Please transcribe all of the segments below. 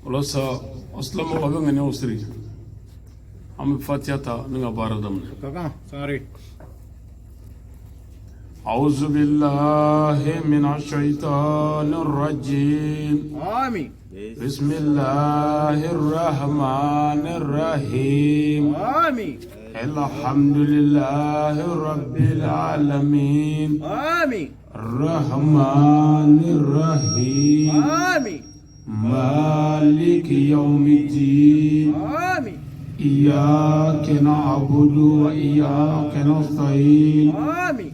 wala sa aslama wa ga ne usri am fatiyata ninga baradam kaka sangare أعوذ بالله من الشيطان الرجيم آمين بسم الله الرحمن الرحيم آمين الحمد لله رب العالمين آمين الرحمن الرحيم آمين مالك يوم الدين آمين إياك نعبد وإياك نستعين آمين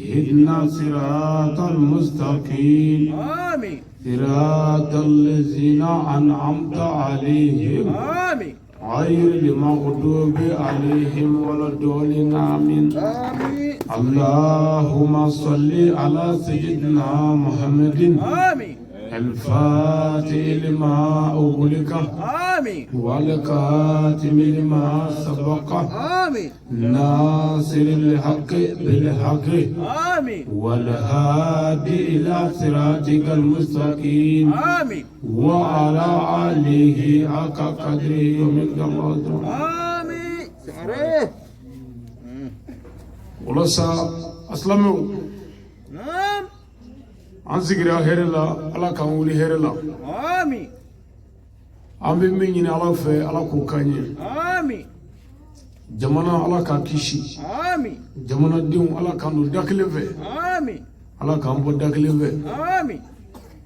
اهدنا صراط المستقيم آمين صراط الذين أنعمت عليهم آمين غير المغضوب عليهم ولا الضالين آمين آمين اللهم صل على سيدنا محمد آمين الفاتح لما أغلق آمين والكاتم لما سبق آمين ناصر الحق بالحق آمين والهادي إلى صراطك المستقيم آمين وعلى آله حق قدره ومقداره آمين سعره ولسا أسلموا نعم an sigira hɛrɛ la ala k'an wuli hɛrɛ la آمين an bɛ min ɲini ala fɛ ala k'o k'an ye آمين jamana ala k'a kisi آمين jamanadenw ala k'an don da kelen fɛ آمين ala k'an bɔ da kelen fɛ آمين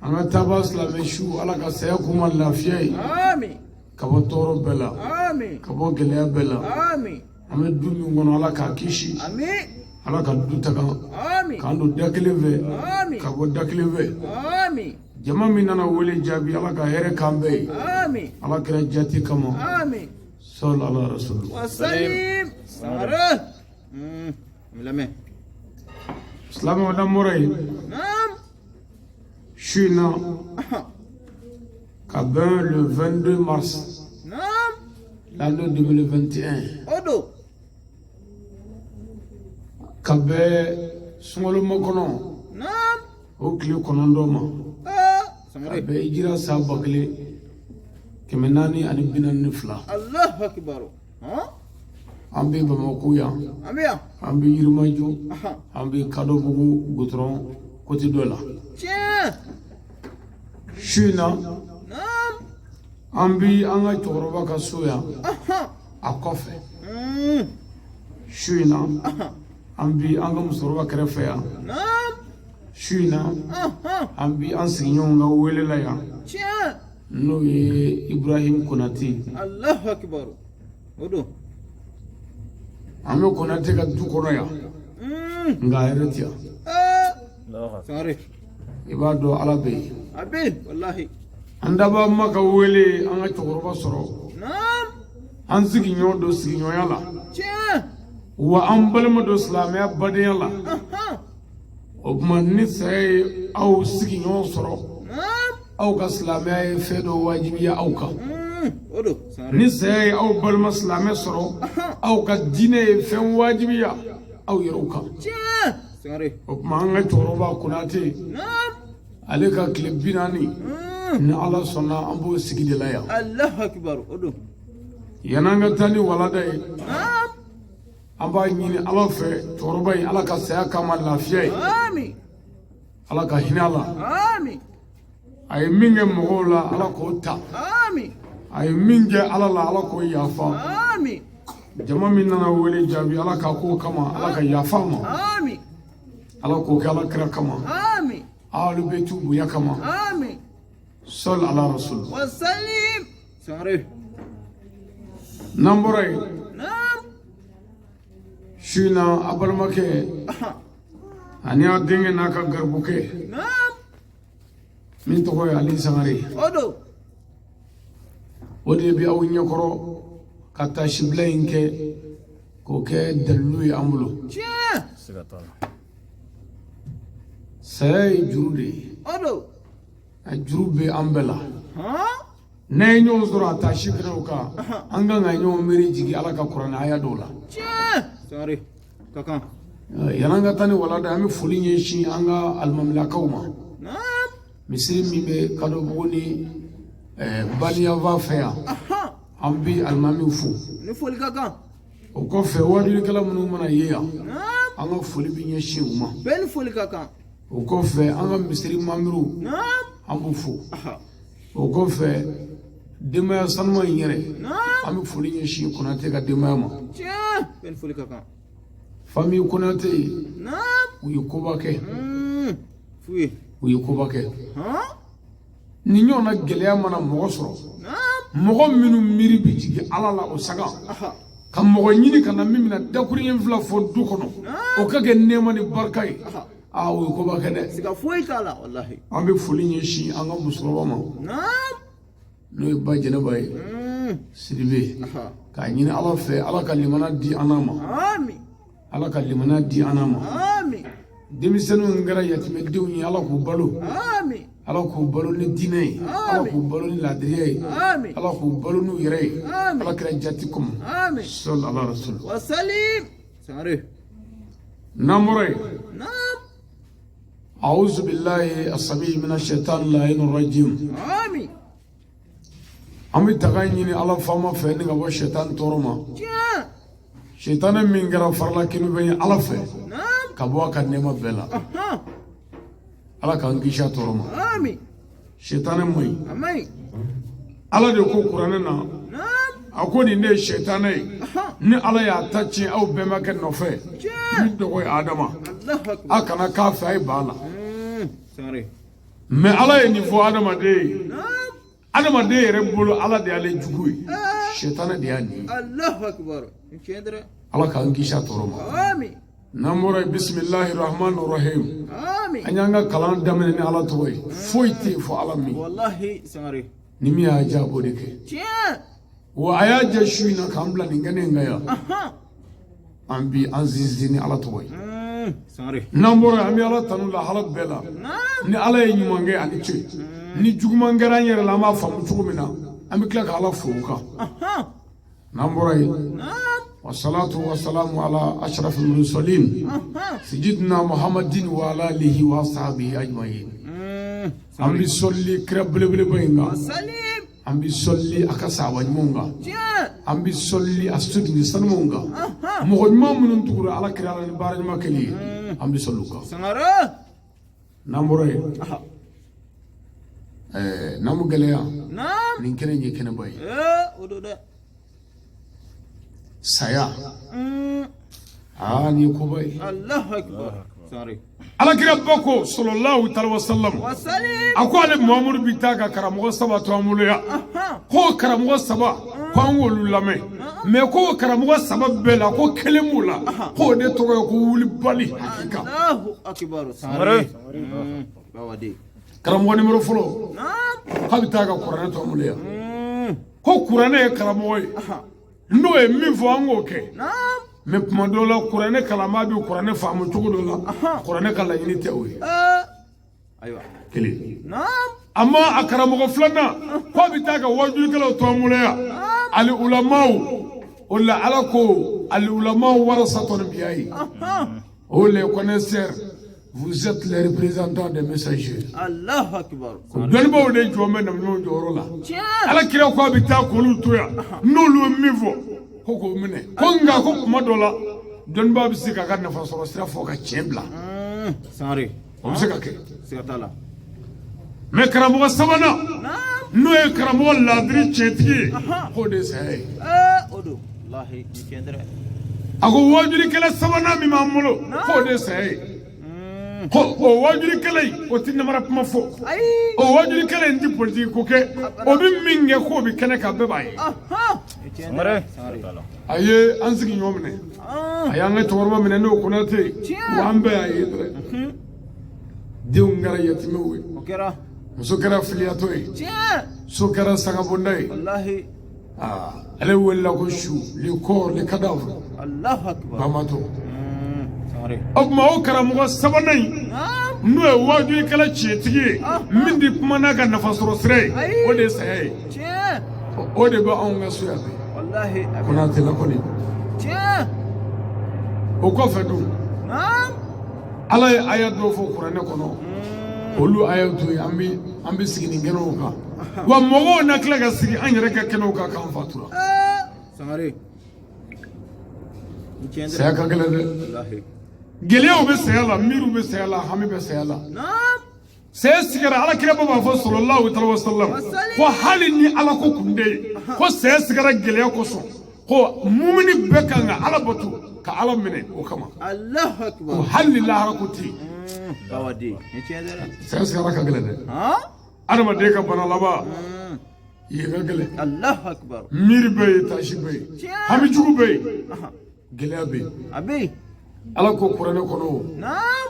an ka taaba silamɛ su ala ka saya k'u ma lafiya ye آمين ka bɔ tɔɔrɔ bɛɛ la آمين ka bɔ gɛlɛya bɛɛ la آمين an bɛ du min kɔnɔ ala k'a kisi آمين ala ka du tagan آمين k'an don da kelen fɛ آمين ka bɔ da kelen fɛ آمين jama min nana wele jaabi ala ka hɛrɛ k'an bɛɛ ye آمين ala kɛra jati kama آمين sɔl ala rasul وسلم سعره ملمه silamɛ wada mɔrɔ ye نعم su in na ka bɛn le 22 mars نعم l'année 2021 أدو ka bɛn sunkalo makɔnɔ نعم o tile kɔnɔntɔn ma ka سعره bɛn hijira san 1442 الله أكبر ها an bɛ Bamako yan أميا an bɛ Yirimajɔ أها an bɛ Kadobugu goudron côté dɔ la تشين su in na نعم an bɛ an ka cɛkɔrɔba ka so yan أها a kɔfɛ su in na an bɛ an ka musokɔrɔba kɛrɛfɛ yan نعم su in na أها an bɛ an sigiɲɔgɔn ka wele la yan تشين n'o ye Ibrahim Konate الله أكبر أدو an bɛ Konate ka du kɔnɔ yan nka a yɛrɛ ti yan سعره i b'a dɔn ala bɛ yen أبين والله an daba ma ka wele an ka cɛkɔrɔba sɔrɔ نعم an sigiɲɔgɔn don sigiɲɔgɔnya la تشين wa an balima don silamɛya badenya la أها o tuma ni saya ye aw sigiɲɔgɔn sɔrɔ نعم aw ka silamɛya ye fɛn dɔ wajibiya aw kan أدو سعره ni saya ye aw balima silamɛ sɔrɔ aw ka diinɛ ye fɛn wajibiya aw yɛrɛw kan تشين سعره o tuma an ka cɛkɔrɔba Konate نعم ale ka tile 40 ni ala sɔnna an b'o sigi de la yan الله أكبر أدو yan'an ka taa ni walada ye نعم an b'a ɲini ala fɛ cɛkɔrɔba in ala ka saya k'a ma lafiya ye آمين ala ka hinɛ a la آمين a ye min kɛ mɔgɔw la ala k'o ta آمين a ye min kɛ ala la ala k'o yafa آمين jama min nana wele jaabi ala ka k'o kama ala ka yafa a ma آمين ala k'o kɛ ala kira kama آمين alu bɛ tu bonya kama آمين sɔl ala rasul وسلم سعره n'an bɔra yen نعم su in na a balimakɛ ani a denkɛ n'a ka garibukɛ نعم min tɔgɔ ye ali sangare أدو o de bɛ aw ɲɛkɔrɔ ka taa sibila in kɛ k'o kɛ dalilu ye an bolo تشين saya ye juru de ye أدو a juru bɛ an bɛɛ la ها n'a ye ɲɔgɔn sɔrɔ a taa sifinaw kan an kan ka ɲɔgɔn miiri jigin ala ka kuranɛ aya dɔw la تشين سعره كاكا yan'an ka taa ni walada an bɛ foli ɲɛsin an ka alimamilakaw ma نعم misiri min bɛ Kadobugu ni baliya va fɛ yan an bi alimamiw fo Ni foli ka kan. o kɔfɛ wajulikɛla minnu mana ye yan an ka foli bɛ ɲɛsin u ma Bɛɛ ni foli ka kan. o kɔfɛ an ka misiri mamuru an b'u fo o kɔfɛ denbaya sanuma in yɛrɛ an bɛ foli ɲɛsin Konate ka denbaya ma Tiɲɛ. Bɛɛ ni foli ka kan. famille Konate u ye koba kɛ Fui. u ye koba kɛ ni ɲɔgɔn na gɛlɛya mana mɔgɔ sɔrɔ mɔgɔ minnu miiri bi jigin Ala la o saga ka mɔgɔ ɲini ka na min bɛna dakuru ɲɛ fila fɔ du kɔnɔ o ka kɛ nɛɛma ni barika ye o ye koba kɛ dɛ Siga foyi t'a la wallahi. an bɛ foli ɲɛsin an ka musokɔrɔba ma n'o ye ba Jɛnɛba ye Sidibe k'a ɲini Ala fɛ Ala ka limana di an ma Amin. Ala ka limana di an ma Amin. denmisɛnninw kɛra yatimɛdenw ye Ala k'u balo Amin. Ala k'u balo ni diinɛ ye Ala k'u balo ni laadiriya ye Amin. Ala k'u balo n'u yɛrɛ ye Amin. Ala kɛra jati kɔmɔ Amin. sɔli ala rasul Wa salim. Sangare. n'an bɔra yen Naam. a'udhu billahi as-sami' minash shaitani la'inir rajim Amin. an bɛ taga ɲini Ala faama fɛ ni ka bɔ shaitani tɔɔrɔ ma Tiɲɛ. shaitani min kɛra farala kinu bɛ ye Ala fɛ Naam. ka bɔ a ka nɛɛma bɛɛ la Ala k'an kisi a tɔɔrɔ ma Amin. shaitani man ɲi Amin. Ala de ko kuranɛ na Naam. a ko nin de ye shaitani ye ni Ala y'a ta tiɲɛ aw bɛnbakɛ nɔfɛ Tiɲɛ. min tɔgɔ ye Adama Allahu akbar. a kana k'a fɛ a ye ban a la Sangare. mais Ala ye nin fɔ adamaden ye Naam. adamaden yɛrɛ bolo Ala de y'ale jugu ye shaitani de y'a nin ye Allahu akbar. Tiɲɛ dɛrɛ. Ala k'an kisi a tɔɔrɔ ma Amin. n'an bɔra yen bisimilahi rahmani rahim Amin. an y'an ka kalan daminɛ ni Ala tɔgɔ ye foyi tɛ yen fɔ Ala min Wallahi sangare. ni min y'a diya a b'o de kɛ Tiɲɛ. wa a y'a jɛ su in na k'an bila nin kɛnɛ in kan yan an bi an sinsin ni Ala tɔgɔ ye Sangare. n'an bɔra yen an bɛ Ala tanu lahala bɛɛ la ni Ala ye ɲuman kɛ ani ce ni juguman kɛra an yɛrɛ la an b'a faamu cogo min na an bɛ tila ka Ala fo o kan n'an bɔra yen wasalatu wasalamu ala ashrafil mursalin sayyidina muhammadin wa ala alihi wa ashabihi ajma'in an bɛ sɔli kira belebeleba in kan Salim. an bɛ sɔli a ka sahaba ɲumanw kan Tiɲɛ. an bɛ sɔli a sotigi sanumanw kan mɔgɔ ɲuman minnu tugura Ala kira ala ni baara ɲuman kɛli ye an bɛ sɔli u kan Sangare. n'an bɔra yen n'an bɛ gɛlɛya Naam. nin kɛnɛ in ye kɛnɛba ye O do dɛ. saya nin ye koba ye Allahu akbar. Sangare. Ala kira ba ko sallallahu alaihi wasallam Wa salim. a ko ale Muhamadu bi taa ka karamɔgɔ saba to an bolo yan ko karamɔgɔ saba ko an k'olu lamɛn mais ko karamɔgɔ saba bɛɛ la ko kelen b'u la k'o de tɔgɔ ye ko wulibali hakika Allahu akbar. Sangare. Bawade. karamɔgɔ nimero fɔlɔ Naam. k'a bɛ taa ka kuranɛ to an bolo yan ko kuranɛ ye karamɔgɔ ye n'o ye min fɔ an k'o kɛ Naam. mais kuma dɔw la kuranɛ kalama bɛ kuranɛ faamu cogo dɔ la kuranɛ ka laɲini tɛ o ye Ayiwa. kelen Naam. amma a karamɔgɔ filanan ko a bɛ taa ka wajulikɛlaw to an bolo yan ali ulamaw o la Ala ko ali ulamaw warasatun anbiya'i o les connaisseurs vous êtes les représentants des messagers Allahu akbar. dɔnnibaw de jɔn bɛ nabiɲumanw jɔyɔrɔ la Tiɲɛ. Ala kira ko a bɛ taa k'olu to yan n'olu ye min fɔ ko k'o minɛ ko nka ko kuma dɔ la dɔnnibaw bɛ se k'a ka nafa sɔrɔ sira fɔ ka tiɲɛ bila Sangare. o bɛ se ka kɛ Siga t'a la. mais karamɔgɔ sabanan Naam. n'o ye karamɔgɔ laadiri tiɲɛtigi ye k'o de ye saya ye O do. Wallahi tiɲɛ dɛrɛ. a ko wajulikɛla sabanan min b'an bolo k'o de ye saya ye ko o wajulikɛla in o tɛ namara kuma fɔ Ayi. o wajulikɛla in tɛ politiki ko kɛ o bɛ min kɛ k'o bɛ kɛnɛ kan bɛɛ b'a ye Tiɲɛ dɛrɛ. Sangare. a ye an sigi ɲɔgɔn minɛ a y'an ka cɛkɔrɔba minɛ n'o Konate ye wa an bɛɛ y'a ye dɔrɔn denw kɛra yatimɛw ye O kɛra. muso kɛra filiyatɔ ye Tiɲɛ. so kɛra sagabonda ye Wallahi. ale welela ko su le corps le cadavre Allahu akbar. bamato Sangare. o tuma o karamɔgɔ sabanan in Naam. n'o ye wajulikɛla tiɲɛtigi ye min di kuma n'a ka nafa sɔrɔ sira ye o de ye saya ye Tiɲɛ. o de bɛ anw ka so yan bi Wallahi. Konate la kɔni Tiɲɛ. o kɔfɛ dun Naam. Ala ye aya dɔw fɔ kuranɛ kɔnɔ olu aya to ye an bɛ sigi nin kɛnɛw kan wa mogo na kila ka sigi an yɛrɛ ka kɛnɛw ka kan fatura Sangare. saya ka gɛlɛn dɛ gɛlɛyaw bɛ saya la miiriw bɛ saya la hami bɛ saya la saya sigara ala kira b'a fɔ sallallahu alaihi wasallam ko hali ni ala ko kun de ko saya sigara gɛlɛya kosɔn ko mumini bɛɛ kan ka ala bato ka ala minɛ o kama Allahu akbar. ko hali lahara ko ti Bawadi. Ni chendera. saya sigara ka gɛlɛn dɛ Ha? adamaden ka bana laban ye ka gɛlɛn Allahu akbar. miiri bɛ ye taasi bɛ ye hami jugu bɛ ye gɛlɛya bɛ ye Abi. ala ko kuranɛ kɔnɔ Naam.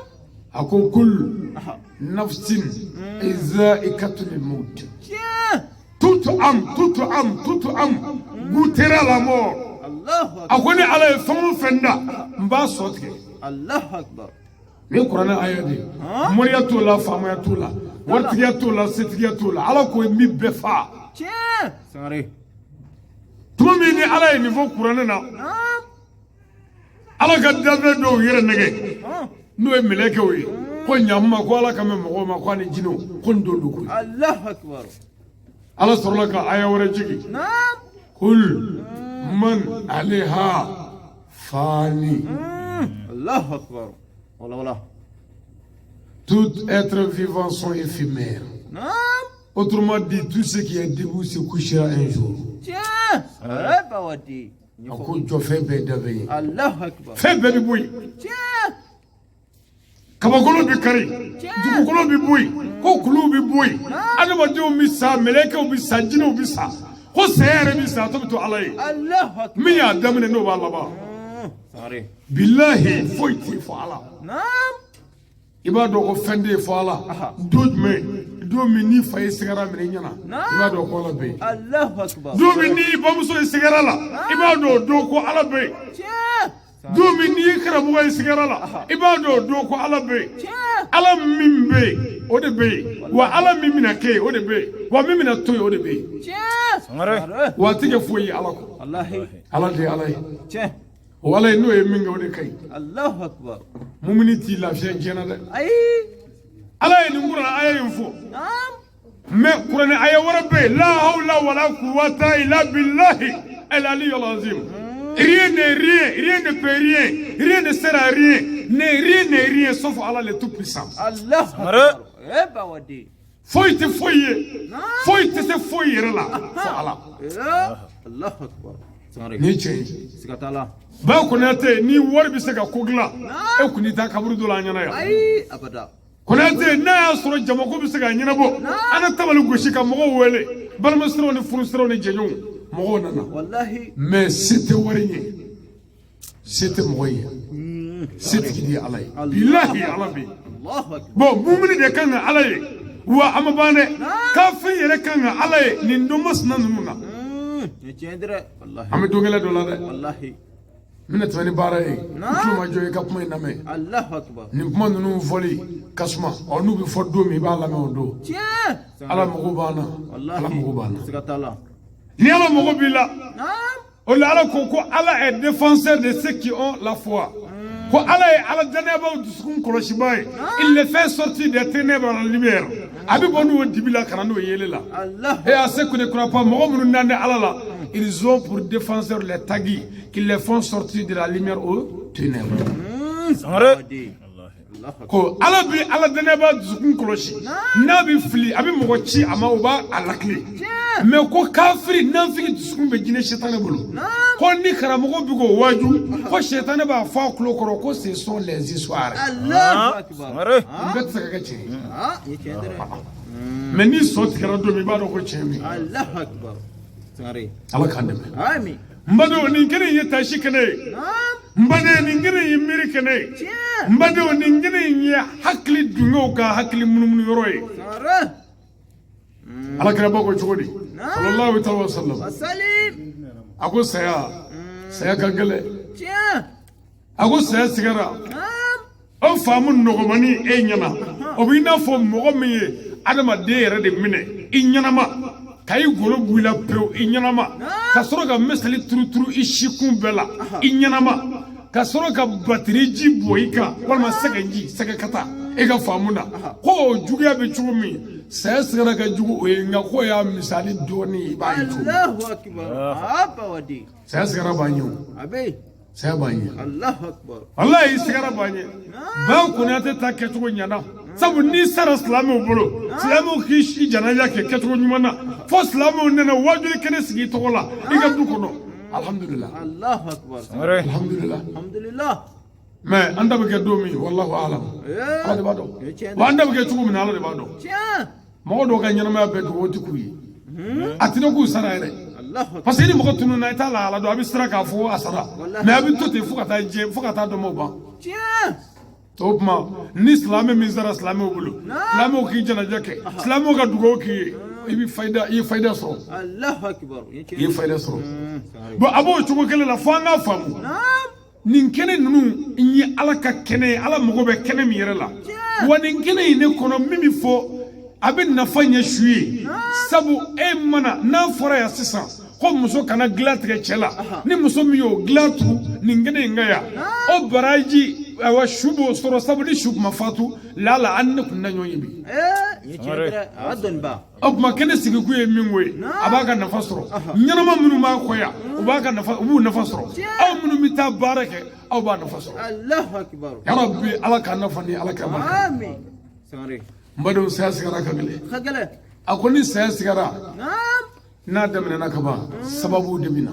a ko kul nafsin izaikatul maut Tia. tutu am gutera la mort Allahu a akbar. ko ni ala ye fɛn o fɛn da n b'a sɔ tigɛ Allahu akbar. ni kuranɛ aya de mɔriya t'o la faamaya t'o la waritigiya t'o la setigiya t'o la ala ko min bɛɛ fa Tia. Sangare. tuma min ni ala ye nin fɔ kuranɛ na Naam. ala ka danfɛn dɔw yɛrɛ nɛgɛ Ha? n'o ye mɛlɛkɛw ye ko ɲamuma ko ala ka mɛn mɔgɔw ma ko ani jinɛw ko nin don koyi Allahu akbar. ala sɔrɔla ka aya wɛrɛ jigi Naam. kul man aleha fani Allahu akbar. Wala. tout être vivant sont éphémères. Naam. Autrement dit, tout ce qui est debout se couchera un jour. Tia. Bawadi. A ko jɔ fɛn bɛɛ da bɛ ye Allahu akbar. fɛn bɛɛ bɛ bɔ yen Tia. kabakolo bɛ kari dugukolo bɛ bɔ yen ko kuluw bɛ bɔ yen adamadenw bɛ sa mɛlɛkɛw bɛ sa jinɛw bɛ sa ko saya yɛrɛ bɛ sa a tɔ bɛ to ala ye Allahu akbar. min y'a daminɛ n'o b'a laban Sangare. bilahi foyi tɛ fɔ ala Naam. i b'a dɔn ko fɛn tɛ fɔ ala don jumɛn don min n'i fa ye sigara minɛ i ɲɛna i b'a dɔn ko ala bɛ yen Allahu akbar. don min n'i bamuso ye sigara la i b'a dɔn o don ko ala bɛ yen Tia. don min n'i ye karamɔgɔ ye sigara la i b'a dɔn o don ko ala bɛ yen Tia. ala min bɛ yen o de bɛ yen wa ala min bɛna kɛ yen o de bɛ yen wa min bɛna to yen o de bɛ yen Tia. Sangare. wa a tɛ kɛ foyi ye ala kɔ Wallahi. ala de ye ala ye Tia. o ala ye n'o ye min kɛ o de ka ɲi Allahu akbar. mumini t'i lafiya diɲɛ na dɛ Ay. ala ye nin kuranɛ aya in fɔ Naam. mais kuranɛ aya wɛrɛ bɛ yen la hawla wala quwwata illa billahi el aliyyul azim rien n'est rien ne peut rien ne sert à rien n'est rien sauf Allah le tout puissant Allahu Sangare. akbar. Bawadi. foyi tɛ foyi ye foyi tɛ se foyi yɛrɛ la fo ala Allahu akbar. Sangare. ni cɛ ye Sikatala. ba konate ni wari bɛ se ka ko dilan e kun tɛ taa kaburu dɔ la an ɲɛna yan Ay. Abada. konate n'a y'a sɔrɔ jamako bɛ se ka ɲɛnabɔ an ka tabali gosi ka mɔgɔw wele balimasiraw ni furusiraw ni jɛɲɔgɔnw mɔgɔw nana Wallahi. mais se tɛ wari ye se tɛ mɔgɔ ye se tigi de ye ala ye bilahi ala bɛ yen Allahu akbar. bon mumini de kan ka ala ye wa a ma ban dɛ kafiri yɛrɛ kan ka ala ye nin don masina ninnu na Ni chendra. Wallahi. an bɛ don gɛlɛ dɔ la dɛ Wallahi. n bɛna tɛmɛ ni baara ye n tulo ma jɔ i ka kuma in lamɛn Allahu akbar. nin kuma ninnu fɔli ka suma ɔ n'u bɛ fɔ don min i b'a lamɛn o don Tia. ala mago b'an na ala Wallahi. mago b'an na Sikatala. ni ala mago b'i la Naam. o la ala ko ko ala est défenseur de ceux qui ont la foi ko ala ye ala danɛbaw dusukun kɔlɔsiba ye il les fait sortir des ténèbres à la lumière a bɛ bɔ n'o dibi la ka na n'o yeli la Allah. et à ceux qui ne croient pas mɔgɔ minnu nan tɛ ala la ils ont pour défenseur les tagis qui les font sortir de la lumière aux ténèbres Sangare. Bawadi. Allahu akbar. ko ala bɛ ala danɛba dusukun kɔlɔsi n'a bɛ fili a bɛ mɔgɔ ci a ma o b'a lakile mais ko kafiri nafigi dusukun bɛ jinɛ sɛtanɛ bolo ko ni karamɔgɔ bɛ k'o waju ko sɛtanɛ b'a fɔ a tulo kɔrɔ ko ce sont les histoires Allahu akbar. Sangare. n bɛɛ tɛ se ka kɛ tiɲɛ ye Ah, ni chendra. mais ni sɔn tigɛra don min i b'a dɔn ko tiɲɛ min Allahu akbar. Sangare. ala k'an dɛmɛ Amin. n badenw nin kɛnɛ in ye taasi kɛnɛ ye Naam. n baden nin kɛnɛ in ye miiri kɛnɛ ye Tia. n badenw nin kɛnɛ in ye hakili dungew ka hakili munumunu yɔrɔ ye Sangare. ala kɛra bɔ ko cogo di sallallahu alaihi wa sallam Wasalim. a ko saya ka gɛlɛn Tia. a ko saya sigara Naam. o faamu nɔgɔmani e ɲɛna o b'i n'a fɔ mɔgɔ min ye adamaden yɛrɛ de minɛ i ɲɛnama ka i golo bɔ i la pewu i ɲɛnama ka sɔrɔ ka misali turuturu i sikun bɛɛ la i ɲɛnama ka sɔrɔ ka batiri ji bɔ i kan walima sɛgɛji sɛgɛkata e ka faamu na ko o juguya bɛ cogo min saya sigara ka jugu o ye nka ko y'a misali dɔɔni i b'a ye cogo Allahu akbar aba wadi saya sigara b'a ɲɛ o abe saya b'a ɲɛ Allahu akbar wallahi sigara b'a ɲɛ ba Konate ta kɛcogo ɲɛna sabu n'i sara silamɛw bolo silamɛw k'i si janaja kɛ kɛcogo ɲuman na fo silamɛw nana wajuli kɛnɛ sigi i tɔgɔ la i ka du kɔnɔ alhamdulillah Allahu akbar alhamdulillah alhamdulillah mais an da bɛ kɛ don min wallahu alam ala de b'a dɔn wa an da bɛ kɛ cogo min na ala de b'a dɔn tiɲɛ mɔgɔ dɔw ka ɲɛnamaya bɛɛ dogo tɛ k'u ye a tɛ k'u sara yɛrɛ parce que ni mɔgɔ tununna i t'a la ala dɔn a bɛ siran k'a fɔ a sara mais a bɛ to ten fo ka taa diɲɛ fo ka taa dɔnbaw ban tiɲɛ o tuma ni silamɛ min sara silamɛw bolo silamɛw k'i janaja kɛ silamɛw ka dugawu k'i ye i bɛ fayida i ye fayida sɔrɔ Allahu akbar i ye fayida sɔrɔ bon a b'o cogo kelen la fo an k'a faamu nin kɛnɛ ninnu n ye ala ka kɛnɛ ye ala mago bɛ kɛnɛ min yɛrɛ la wa nin kɛnɛ in ne kɔnɔ min bɛ fɔ a bɛ nafa ɲɛ su ye sabu e mana n'a fɔra yan sisan ko muso kana dilan tigɛ cɛ la ni muso min y'o dilan tugu nin kɛnɛ in ka yan o baraji awa su b'o sɔrɔ sabu ni su kuma fatu lala an ne kun da ɲɔgɔn ye bi o tuma kɛnɛ sigikun ye min ko ye a b'a ka nafa sɔrɔ ɲɛnama minnu b'a kɔ yan u b'u nafa sɔrɔ aw minnu bɛ taa baara kɛ aw b'a nafa sɔrɔ yarabi ala ka nafa ni ala ka barika n badenw saya sigara ka gɛlɛn a ko ni saya sigara n'a daminɛna ka ban sababu de bɛ na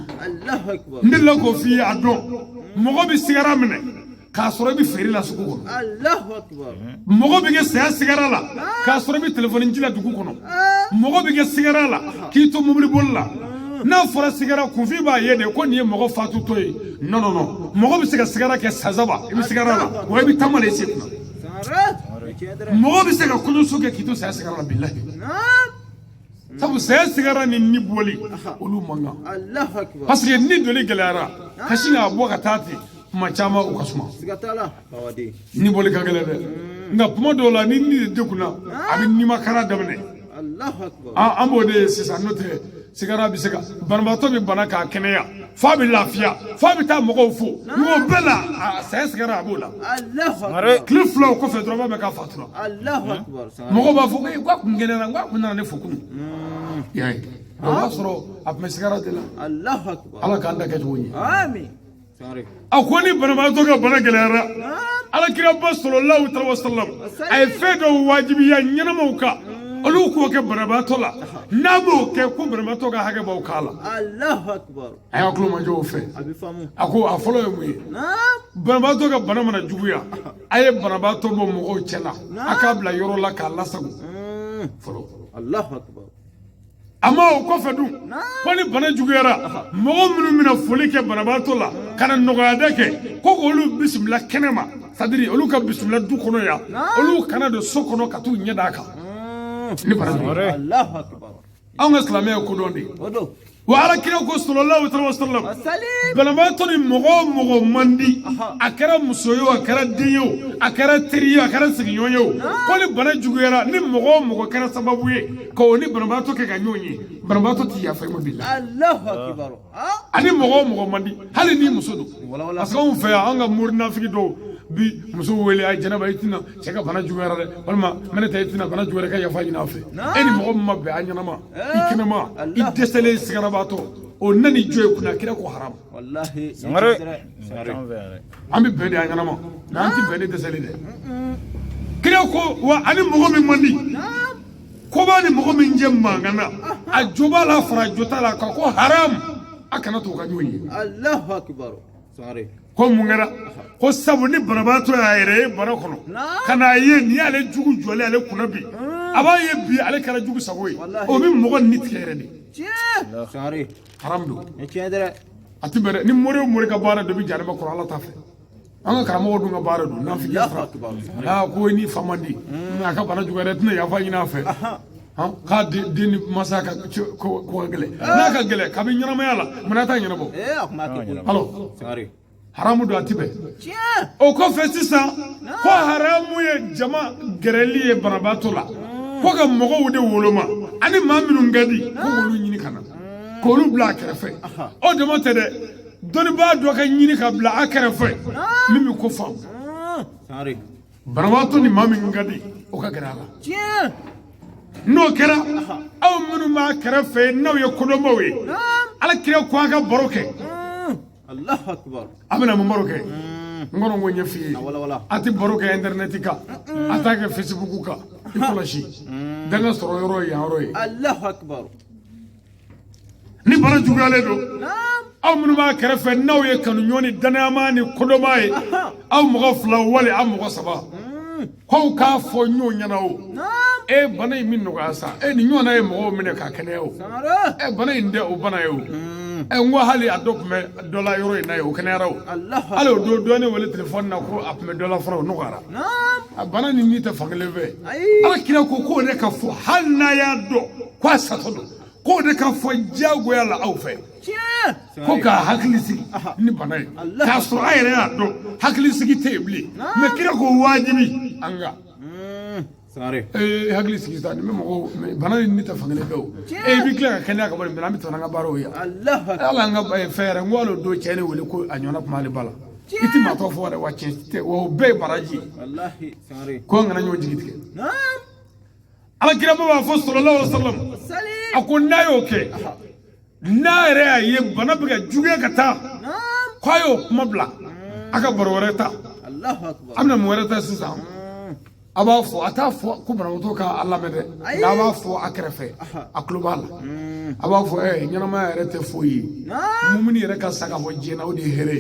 n delila k'o f'i ye a dɔn mɔgɔ bɛ sigara minɛ k'a sɔrɔ i bɛ feere la sugu kɔnɔ mɔgɔ bɛ kɛ saya sigara la k'a sɔrɔ i bɛ telefɔni ji la dugu kɔnɔ mɔgɔ bɛ kɛ sigara la k'i to mobili boli la n'a fɔra sigara kunfin b'a ye de ko nin ye mɔgɔ fatutɔ ye non non non mɔgɔ bɛ se ka sigara kɛ san saba i bɛ sigara la wa i bɛ taama de sen kunna mɔgɔ bɛ se ka kɔɲɔso kɛ k'i to saya sigara la bilahi sabu saya sigara ni bɔli olu man kan parce que ni doli gɛlɛyara ka sin k'a bɔ ka taa ten kuma caman u ka suma ni bɔli ka gɛlɛn dɛ nka kuma dɔw la ni de degunna a bɛ nimakara daminɛ an b'o de ye sisan n'o tɛ sigara bɛ se ka banabaatɔ bɛ bana k'a kɛnɛya f'a bɛ lafiya f'a bɛ taa mɔgɔw fo n'o bɛɛ la saya sigara a b'o la tile fila o kɔfɛ dɔrɔn b'a mɛn k'a fatura mɔgɔw b'a fɔ ko k'a kun kɛnɛyara n k'a kun nana ne fo kunun i y'a ye o b'a sɔrɔ a tun bɛ sigara de la ala k'an da kɛcogo ɲɛ a ko ni banabaatɔ ka bana gɛlɛyara alakira ba sallallahu alaihi wasallam a ye fɛn dɔw wajibiya ɲɛnamaw kan olu k'o kɛ banabaatɔ la n'a m'o kɛ ko banabaatɔ ka hakɛ b'aw k'a la a y'a tulo majɛ o fɛ a ko a fɔlɔ ye mun ye banabaatɔ ka bana mana juguya a ye banabaatɔ bɔ mɔgɔw cɛ la a k'a bila yɔrɔ la k'a lasago fɔlɔ a ma o kɔfɛ dun ko ni bana juguyara mɔgɔ minnu bɛna foli kɛ banabaatɔ la ka na nɔgɔyada kɛ ko k'olu bisimila kɛnɛ ma c'est-à-dire olu ka bisimila du kɔnɔ yan olu kana don so kɔnɔ ka t'u ɲɛ d'a kan ni bana juguyara anw ka silamɛya ye kodɔn de ye wa alakira ko sallallahu alaihi wasallam banabaatɔ ni mɔgɔ o mɔgɔ man di a kɛra muso ye o a kɛra den ye o a kɛra teri ye o a kɛra sigiɲɔgɔn ye o ko ni bana juguyara ni mɔgɔ o mɔgɔ kɛra sababu ye ka o ni banabaatɔ kɛ ka ɲɔgɔn ye banabaatɔ t'i yafa i ma bi la ani mɔgɔ o mɔgɔ man di hali ni muso don parce que anw fɛ yan an ka morinafigi dɔw bi muso wele a jɛnɛba i tɛna cɛ ka bana juguyara dɛ walima mɛnɛ ta i tɛna bana juguyara i ka yafa ɲini a fɛ e ni mɔgɔ min ma bɛn a ɲɛnama i kɛnɛma i dɛsɛlen sigarabaatɔ o nani jɔ ye kunna kira ko haram an bɛ bɛn de a ɲɛnama mɛ an tɛ bɛn ni dɛsɛlen dɛ kira ko wa ani mɔgɔ min man di koba ni mɔgɔ min jɛ mankan na a jo b'a la fara jo t'a la ka ko haram a kana to ka ɲɔgɔn ye ko mun kɛra ko sabu ni banabaatɔ y'a yɛrɛ ye bana kɔnɔ ka n'a ye nin y'ale jugu jɔlen ale kunna bi a b'a ye bi ale kɛra jugu sago ye o bɛ mɔgɔ ni tigɛ yɛrɛ de haram don a tɛ bɛn dɛ ni mori o mori ka baara dɔ bɛ janaba kɔrɔ ala t'a fɛ an ka karamɔgɔ dun ka baara don n'an fili fara ko ni fa man di a ka bana juguyara tɛna yafa ɲini a fɛ k'a den ni masa ka ko ka gɛlɛn n'a ka gɛlɛn kabi ɲɛnamaya la munna t'a ɲɛnabɔ alo haramu don a ti bɛn o kɔfɛ sisan ko haramu ye jama gɛrɛli ye banabaatɔ la ko ka mɔgɔw de woloma ani maa minnu ka di ko k'olu ɲini ka na k'olu bila a kɛrɛfɛ o dama tɛ dɛ dɔnnibaa dɔ ka ɲini ka bila a kɛrɛfɛ min bɛ ko faamu banabaatɔ ni maa min ka di o ka gɛrɛ a la n'o kɛra aw minnu b'a kɛrɛfɛ n'aw ye kodɔnbaw ye Alakira ko a ka baro kɛ Allahu akbar a bɛna mun baro kɛ n kɔnɔ n ko ɲɛ f'i ye a tɛ baro kɛ internet kan a t'a kɛ Facebook kan i kɔlɔsi danga sɔrɔ yɔrɔ ye yan yɔrɔ ye Allahu akbar ni bana juguyalen don aw minnu b'a kɛrɛfɛ n'aw ye kanuɲɔgɔn ni danayama ni kodɔnba ye aw mɔgɔ fila wali aw mɔgɔ saba k'aw k'a fɔ ɲɔgɔn ɲɛna o bana in min nɔgɔya sa ni ɲɔgɔnna ye mɔgɔw minɛ k'a kɛnɛya o bana in tɛ o bana ye o n ko hali a dɔ tun bɛ dɔ la yɔrɔ in na ye o kɛnɛyara o hali o don dɔ ne wele telefɔni na ko a tun bɛ dɔ la fɔlɔ o nɔgɔyara a bana ni tɛ fankelen fɛ Alakira ko k'o de ka fɔ hali n'a y'a dɔn k'a satɔ don k'o de ka fɔ diyagoya la aw fɛ ko k'a hakili sigi ni bana ye k'a sɔrɔ a yɛrɛ y'a dɔn hakili sigi tɛ yen bilen mɛ kira ko wajibi an ka hakili sigi sa nin bɛ mɔgɔw bana ni tɛ fankelen fɛ o i bɛ tila ka kɛnɛya ka bɔ nin bɛɛ la an bɛ tɛmɛ an ka baaraw ye ala an ka fɛn yɛrɛ n ko hali o don cɛ ne wele ko a ɲɔgɔnna kuma ale ba la i tɛ maa tɔgɔ fɔ dɛ wa tiɲɛ tɛ wa o bɛɛ ye baraji ye ko an kana ɲɔgɔn jigi tigɛ Alakira b'a fɔ sallallahu alaihi wasallam a ko n'a y'o kɛ n'a yɛrɛ y'a ye bana bɛ ka juguya ka taa k'a y'o kuma bila a ka baro wɛrɛ ta a bɛna mun wɛrɛ ta sisan a b'a fɔ a t'a fɔ ko banabaatɔ ka lamɛn dɛ nka a b'a fɔ a kɛrɛfɛ a tulo b'a la a b'a fɔ ɲɛnamaya yɛrɛ tɛ foyi ye mumini yɛrɛ ka sa ka bɔ diɲɛ na o de ye hɛrɛ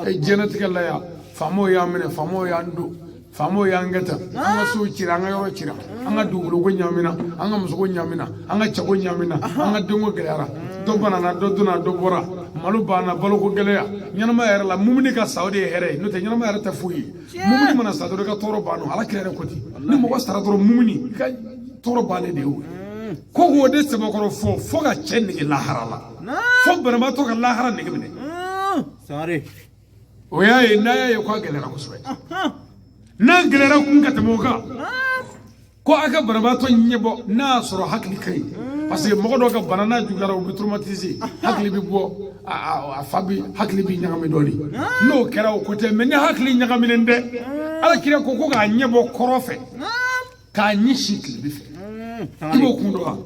ye diɲɛlatigɛ la yan faamaw y'an minɛ faamaw y'an don faamaw y'an kɛ tan an ka sow cira an ka yɔrɔ cira an ka dugukolo ko ɲamina an ka muso ko ɲamina an ka cɛ ko ɲamina an ka denko gɛlɛyara dɔ banana dɔ donna dɔ bɔra malo banna baloko gɛlɛya ɲɛnamaya yɛrɛ la mumini ka sa o de ye hɛrɛ ye n'o tɛ ɲɛnamaya yɛrɛ tɛ foyi ye mumini mana sa dɔrɔn i ka tɔɔrɔ banno Alakira yɛrɛ ko ten ni mɔgɔ sara dɔrɔn mumini i ka tɔɔrɔ bannen de ye o ko k'o de sɛbɛkɔrɔ fo ka cɛ nege lahara la fo banabaatɔ ka lahara nege minɛ o y'a ye n'a y'a ye k'a gɛlɛyara kosɛbɛ n'a gɛlɛyara kun ka tɛmɛ o kan ko a ka banabaatɔ ɲɛbɔ n'a y'a sɔrɔ hakili ka ɲi parce que mɔgɔ dɔw ka bana n'a juguyara u bɛ traumatisé hakili bɛ bɔ a fa bi hakili bɛ ɲagami dɔɔni n'o kɛra o ko tɛ mɛ ni hakili ɲagaminen tɛ Alakira ko k'a ɲɛbɔ kɔrɔ fɛ k'a ɲɛsin tilebin fɛ i b'o kun dɔn wa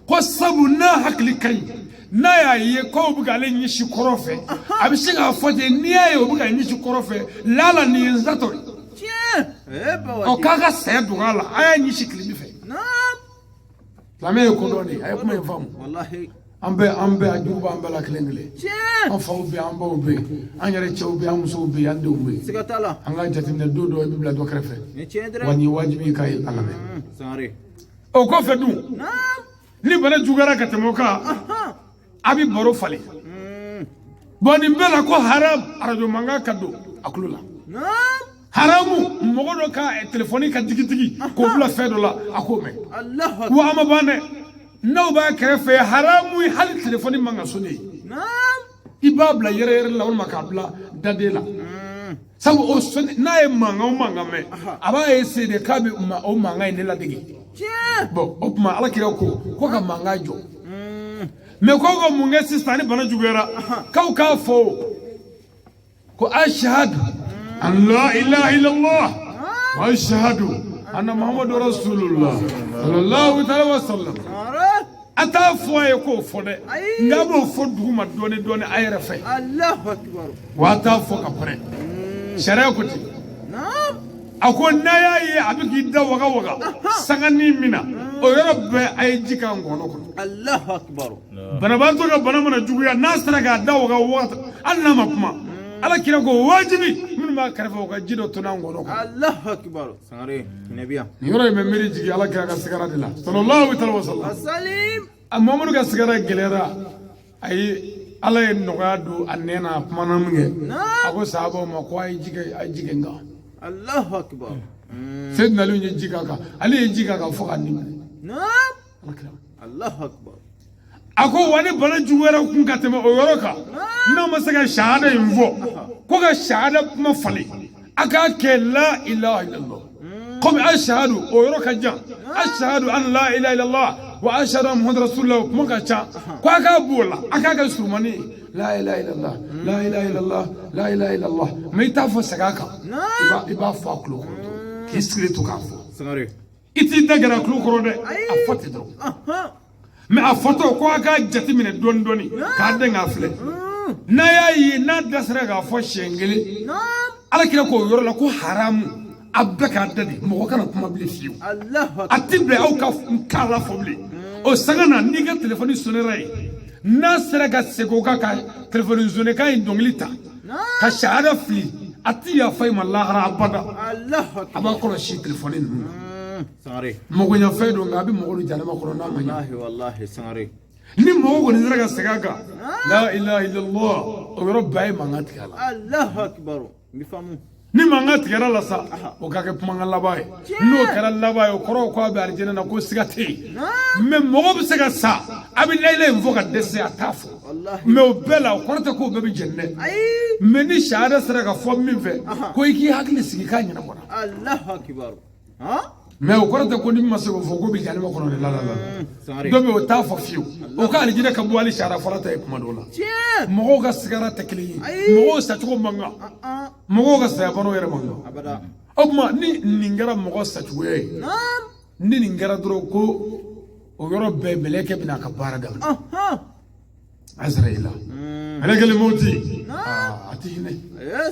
ko sabu n'a hakili ka ɲi n'a y'a ye k'aw bɛ k'ale ɲɛsin kɔrɔ fɛ a bɛ se k'a fɔ ten n'i y'a ye o bɛ ka ɲɛsin kɔrɔ fɛ lala nin ye n zatɔ k'a ka saya dɔgɔ a la a y'a ɲɛsin tilebin fɛ silamɛ ye ko dɔ de ye a ye kuma in faamu an bɛɛ a jugu b'an bɛɛ la kelen kelen an faw bɛ an baw bɛ an yɛrɛ cɛw bɛ an musow bɛ an denw bɛ an ka jateminɛ don dɔ i bɛ bila dɔ kɛrɛfɛ wa nin ye wajibi ye k'a ye a lamɛn o kɔfɛ dun ni bana juguyara ka tɛmɛ o kan a bɛ baro falen bon nin bɛɛ la ko haram arajo mankan ka don a tulo la haramu mɔgɔ dɔ ka telefɔni ka digidigi k'o bila fɛn dɔ la a k'o mɛn wa a ma ban dɛ n'aw b'a kɛrɛfɛ haramu ye hali telefɔni man ka sonne i b'a bila yɛrɛ yɛrɛ la walima k'a bila daden la sabu o sonne n'a ye mankan o mankan mɛn a b'a essayer de k'a bɛ o mankan in de ladege bon o tuma Alakira ko ka mankan jɔ mɛ k'aw ka mun kɛ sisan ni bana juguyara k'aw k'a fɔ ko ashhadu an la ilaha illallah wa ashhadu anna muhammadu rasulullah sallallahu alaihi wa sallam a t'a fɔ a ye k'o fɔ dɛ nka b'o fɔ duguma dɔɔni dɔɔni a yɛrɛ fɛ wa a t'a fɔ ka pɛrɛn sariya ko ten a ko n'a y'a ye a bɛ k'i da waga waga sanganin min na o yɔrɔ bɛɛ a ye ji k'a ngɔnɔ kɔnɔ banabaatɔ ka bana mana juguya n'a sera k'a da waga waga hali n'a ma kuma Alakira ko wajibi minnu b'a kɛrɛfɛ o ka ji dɔ to n'a ngɔnɔ kɔnɔ nin yɔrɔ in bɛ miiri jigin Alakira ka sigara de la sallallahu alaihi wa sallam a Mamadu ka sigara gɛlɛyara ayi Ala ye nɔgɔya don a nɛn na a kumana min kɛ a ko sahabaw ma ko a ye ji kɛ n kan Seydina Ali ye ji k'a kan ale ye ji k'a kan fo k'a nimini a ko wa ni bana juguyara kun ka tɛmɛ o yɔrɔ kan n'aw ma se ka shahada in fɔ ko ka shahada kuma falen a k'a kɛ la ilaha illallah komi ashhadu o yɔrɔ ka jan ashhadu an la ilaha illallah wa ashhadu anna muhammadur rasulullah kuma ka ca ko a k'a b'o la a k'a kɛ surumani la ilaha illallah la ilaha illallah la ilaha illallah mɛ i t'a fɔ segin a kan i b'a fɔ a tulo kɔrɔ k'i sigilen to k'a fɔ iti dagara kulu koro de a fati do mais a foto ko aka jati mine don doni ka de ngafle na yayi na dasra ga fo shengele ala kira ko yoro la ko haramu abaka dadi mo kana kuma bile fiu Allah atibe au ka kala fobli o sagana ni ga telefoni sonerai na sera ga sego ka telefoni zone ka indonglita ka shahada fli atiya fay mallah abada Allah aba ko shi telefoni sorry mo go nya fay do ngabi mo go jana ma ko na ma wallahi sorry ni mo go ni ga segaga la ilaha illallah o rabbi mangat kala Allah akbar bifamu ni mangat kala la sa o ka ke pumanga labai no kala labai o koro ko be arjena na ko sigate me mo go sega sa abi layle mvo ka desse atafo me o bela o korta ko be jenne me ni shahada sara ga fo min fe ko iki hakli sigi ka nyina ko Allah akbar ha mais o korta ko ni maso fo ko bi jani ma kono la do be o tafo fiu o ka aljina ka bu ali shara farata e kuma dola mo ga sigara takli mo sa to manga mo ga sa bano yere manga abada o ma ni ngara mo sa tuwe ni ngara dro ko o yoro be meleke bina ka bara da azraila meleke le moti atine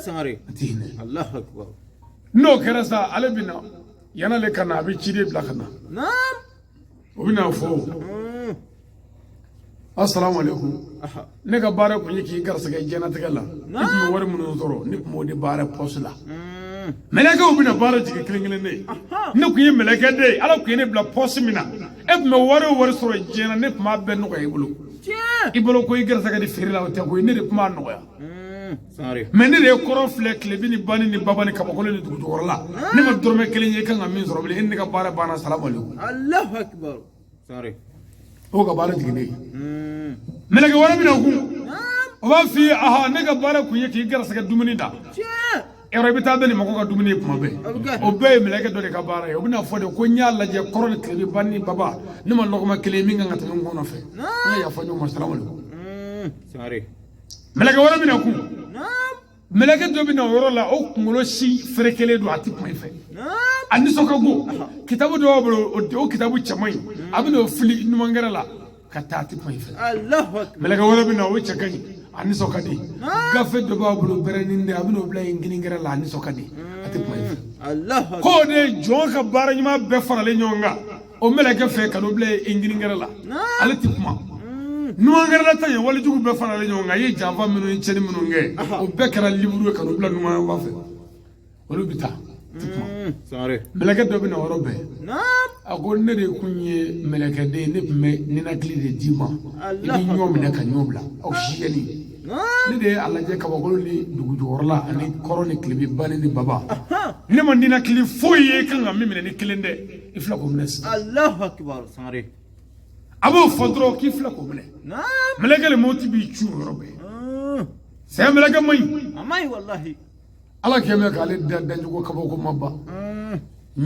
sangare atine Allah akbar no kerasa ale bina yana le kana bi chide blakana naam o bina fo assalamu alaikum ne ga bare ku yiki garsa ga jena tagala ni wari mun zoro ni mo di bare posla meleke o bina bare jike klingile ne ne ku yi meleke de ala ku ne bla posmina e me wari soro jena ne ma ben no ga ibolo ko yi garsa ga di firila o te ko ne de ma no ya sorry mais ne de koro flek le bini bani ni babani ka ko le dugu worla ne ma dorme kelenye kan min zoro bele ne ga bare bana assalamu alaikum Allahu akbar sorry o ga bare jike ne meleke wara bina ku o ba fi aha ne ga bare ku yiki garsa ga dumuni da Erobita beni mako ka dumuni kuma be o be meleke do de ka bara yo bina fode ko nyaalla je korone klebi banni baba ni ma lokoma klemi nga ngata ngono fe na ya fanyo assalamu alaikum sorry meleke wara bina ku meleke do bina woro la o ngolo si frekele do ati kuma fe ani soka go kitabu do o kitabu chamai abino fili ni mangara la katati kuma fe Allahu akbar meleke wara bina o chakani ani sokadi gafe do babulu bereninde abino bla ingini ngara la ani sokadi ati kuma Allah ko de jonka baranyima be farale nyonga o meleke fe kanu bla ingini ngara la ale ti kuma nuwa ngara la tan wali jugu be farale nyonga ye java minu cheni minu nge o be kara liburu kanu bla nuwa wa fe wolu bita ti kuma sorry meleke do bina woro be ako ne de kunye meleke de ne me nina kli de dima ni nyom ne ka nyobla o shiyeni ni de alla je ka bagolo ni dugu jorla ani koroni klibi bani ni baba ni man dina kli foye kan ga mimine ni klinde ifla ko mnes Allahu akbar sorry abo fodro ki ifla ko mne meleke le moti bi chu robe se meleke may amai wallahi ala keme ka le danjugo ka bako mabba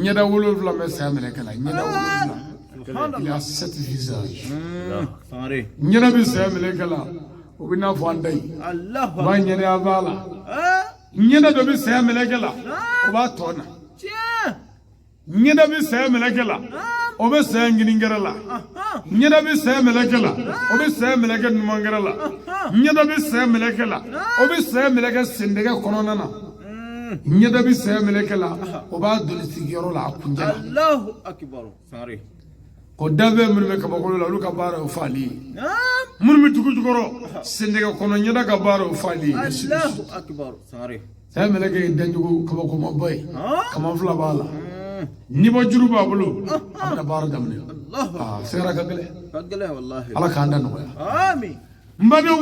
nyada wolofla me se meleke la nyada wolofla il a 7 visages sorry nyada bi se meleke la o bina fo andai Allah ba nyada abala nyada do bi se meleke la o ba tona nyada bi se meleke la o be se ngingara la nyada bi se meleke la o be se meleke numangara la nyada bi se meleke la o be se meleke sindega konona na nyada bi se meleke la o ba doli sigiro la kunja Allahu akbar sorry ko dabe mun be ka bakolo la lu ka bara o fali mun mi tugu jugoro sindega kono nyada ka bara o fali Allahu akbar sorry se meleke danjugo ka bako mabay kama fula bala ni bo juru ba bulu amna bara damne Allah sera ka gele fagale wallahi ala ka anda no ya amin mbado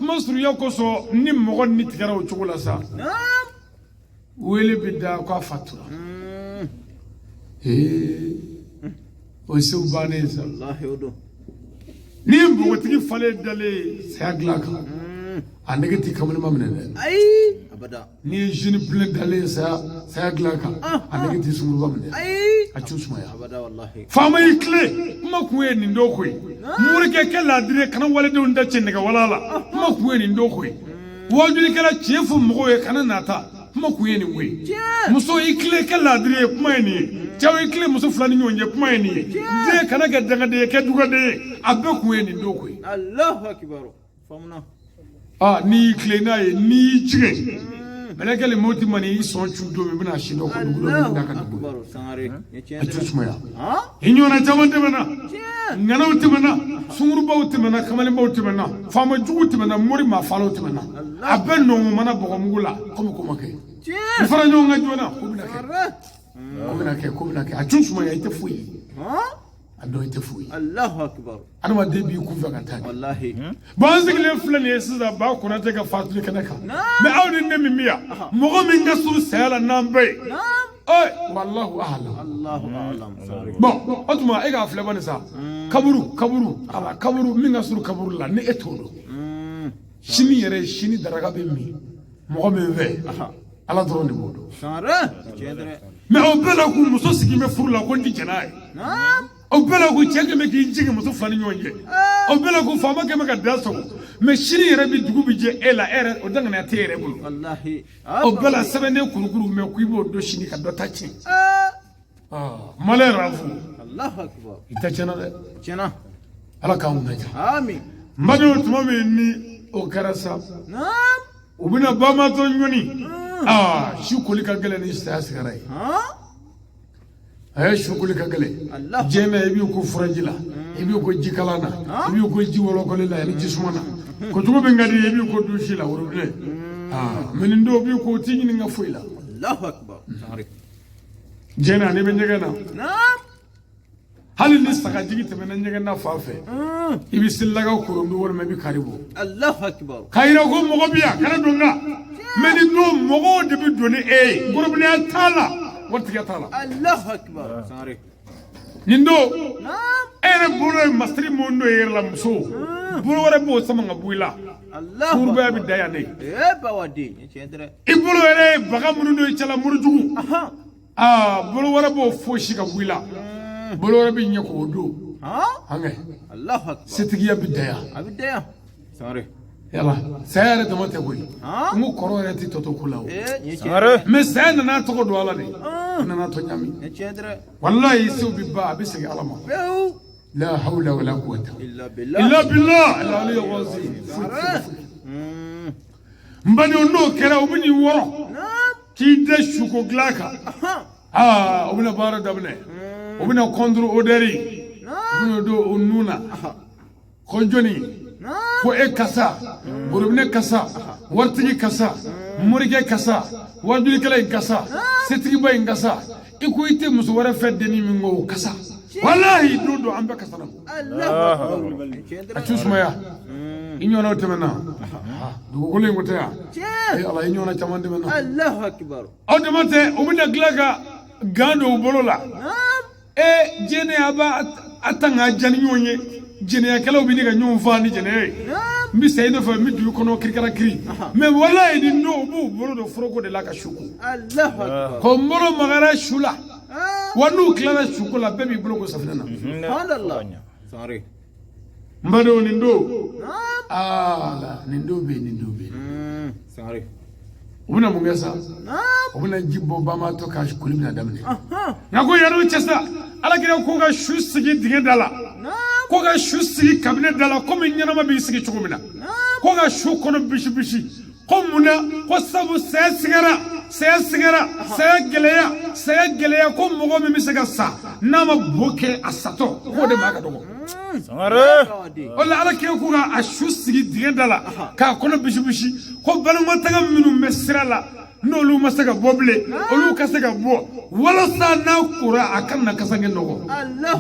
masru yakoso ni mo ni tigara o chugula sa wele bidda ko fatura o se ubane sa wallahi odo ni mbo tigi fale dale sagla ka anegati kamani mamne ay abada ni jeune plein dale sagla ka anegati sumur mamne ay achusma ya abada wallahi fama ikle makuwe ni ndokwe mureke kala dire kana wale de unda chenega walala makuwe ni ndokwe wajuli kala chefu mgowe kana nata kuma kun ye nin koyi muso i kile kɛ ladiri ye kuma ye nin ye cɛw i kile muso fila ni ɲɔgɔn cɛ kuma ye nin ye den kana kɛ dangaden ye kɛ dugaden ye a bɛɛ kun ye nin don koyi Allahu akbar famuna n'i y'i kile n'a ye n'i y'i tigɛ mɛlɛkɛ le moti mani i sɔn cu don min bɛna si dɔ kɔnɔ gulo min da ka dugu a tɛ sumaya i ɲɔgɔnna caman tɛmɛna ŋanaw tɛmɛna sungurubaw tɛmɛna kamalenbaw tɛmɛna faama jugu tɛmɛna mori maa faalaw tɛmɛna a bɛɛ nɔngɔ mana bɔgɔmugu la komi ko ma kɛ i fara ɲɔgɔn kan joona ko bɛna kɛ a tɛ sumaya i tɛ foyi ye a dɔn i tɛ foyi ye Allahu akbar adamaden b'i kun fɛ ka taa wallahi bon an sigilen filɛ nin ye sisan Ba Konate ka faatuli kɛnɛ kan mais aw ni ne min bɛ yan mɔgɔ min ka surun saya la n'an bɛɛ ye wallahu a'lam Allahu a'lam bon o tuma e k'a filɛ bani sa kaburu min ka surun kaburu la ni e t'o dɔn sini yɛrɛ sini daraka bɛ min mɔgɔ min fɛ Ala dɔrɔn de b'o dɔn mais o bɛɛ la k'u muso sigi bɛ furu la ko n tɛ jɛn n'a ye o bɛɛ la ko cɛ kɛmɛ k'i jigi muso fila ni ɲɔgɔn cɛ o bɛɛ la ko faama kɛmɛ ka da sɔgɔ mais sini yɛrɛ bi dugu bi jɛ e la e yɛrɛ o danganiya tɛ e yɛrɛ bolo o bɛɛ la sɛbɛnden kurukuru mais k'i b'o dɔn sini ka dɔ ta tiɲɛ malheur à vous Allahu akbar i tɛ tiɲɛna dɛ tiɲɛna Ala k'an kunna diya amin n badenw tuma min ni o kɛra sa u bɛna bamatɔ ɲɔni su koli ka gɛlɛn ni saya sigara ye a ye su koli ka gɛlɛn jɛmɛ i b'i ko furaji la i b'i ko jikalan na i b'i ko ji wɔlɔkɔli la ani ji suma na kojugu min ka di i b'i ko dusi la worobinɛ mais nin don b'i ko o t'i ɲininka foyi la Allahu akbar jɛnɛ ni bɛ ɲɛgɛn na hali ni sagajigi tɛmɛna ɲɛgɛn na fan fɛ i bɛ selilaka koronto walima i bɛ kari bɔ Allahu akbar k'a yira ko mɔgɔ bɛ yan kana don n kan mais nin don mɔgɔw de bɛ don ni e ye gorobinɛya t'a la waritigi t'a la Allahu akbar nin don e yɛrɛ bolo ye masiri mun don e yɛrɛ la muso bolo wɛrɛ b'o sama ka bɔ i la kurubaya bɛ da yan ne i bolo yɛrɛ ye baga minnu don i cɛla murujugu bolo wɛrɛ b'o fosi ka bɔ i la bolo wɛrɛ bɛ ɲɛ k'o don hankɛ setigiya bɛ da yan yala saya yɛrɛ dama tɛ koyi n ko kɔrɔ yɛrɛ tɛ tɔtɔ ko la o mais saya nana tɔgɔ don Ala de a nana tɔ ɲami wallahi sew bɛ ban a bɛ segin Ala ma la hawla wala quwwata illa billah al-ali al-azim n badenw n'o kɛra u bɛ n'i wɔrɔ k'i da suko dilan kan u bɛna baara daminɛ u bɛna contre odeur u bɛna don o nun na ko jɔnni ko e kasa gorobinɛ kasa waritigi kasa morikɛ kasa wajulikɛla in kasa setigiba in kasa i ko i tɛ muso wɛrɛ fɛ denni min ko kasa wallahi don an bɛɛ kasara a t'u sumaya i ɲɔgɔnnaw tɛmɛna dugukolo in ko tɛ yan Ala i ɲɔgɔnna caman tɛmɛna aw dama tɛ u bɛna dilan ka gan don u bolo la jɛnɛya b'a tanga jani ɲɔgɔn ye jɛnɛyakɛlaw bɛ ni ka ɲɔgɔn faa ni jɛnɛya ye n bɛ sa i nɔfɛ n bɛ dugu kɔnɔ kirikara kiri mais wallahi nin don u b'u bolo don foroko de la ka su ko ko n bolo magara su la wa n'u tilala suko la bɛɛ b'i bolo ko safinɛ na n badenw nin don nin don bɛ yen u bɛna mun kɛ sa u bɛna ji bɔ bamatɔ ka koli bɛna daminɛ nka ko yan'u cɛ sa Alakira ko ka su sigi dingɛ da la ko ka su sigi kabinɛ da la komi ɲɛnama b'i sigi cogo min na ko ka su kɔnɔ bisi ko mun na ko sabu saya gɛlɛya ko mɔgɔ min bɛ se ka sa n'a ma bo kɛ a satɔ k'o de ma ka dɔgɔ o la Alakira ko ka su sigi dingɛ da la k'a kɔnɔ bisi ko balimataga minnu bɛ sira la n'olu ma se ka bɔ bilen olu ka se ka bɔ walasa n'a kora a ka na kasa kɛ nɔgɔ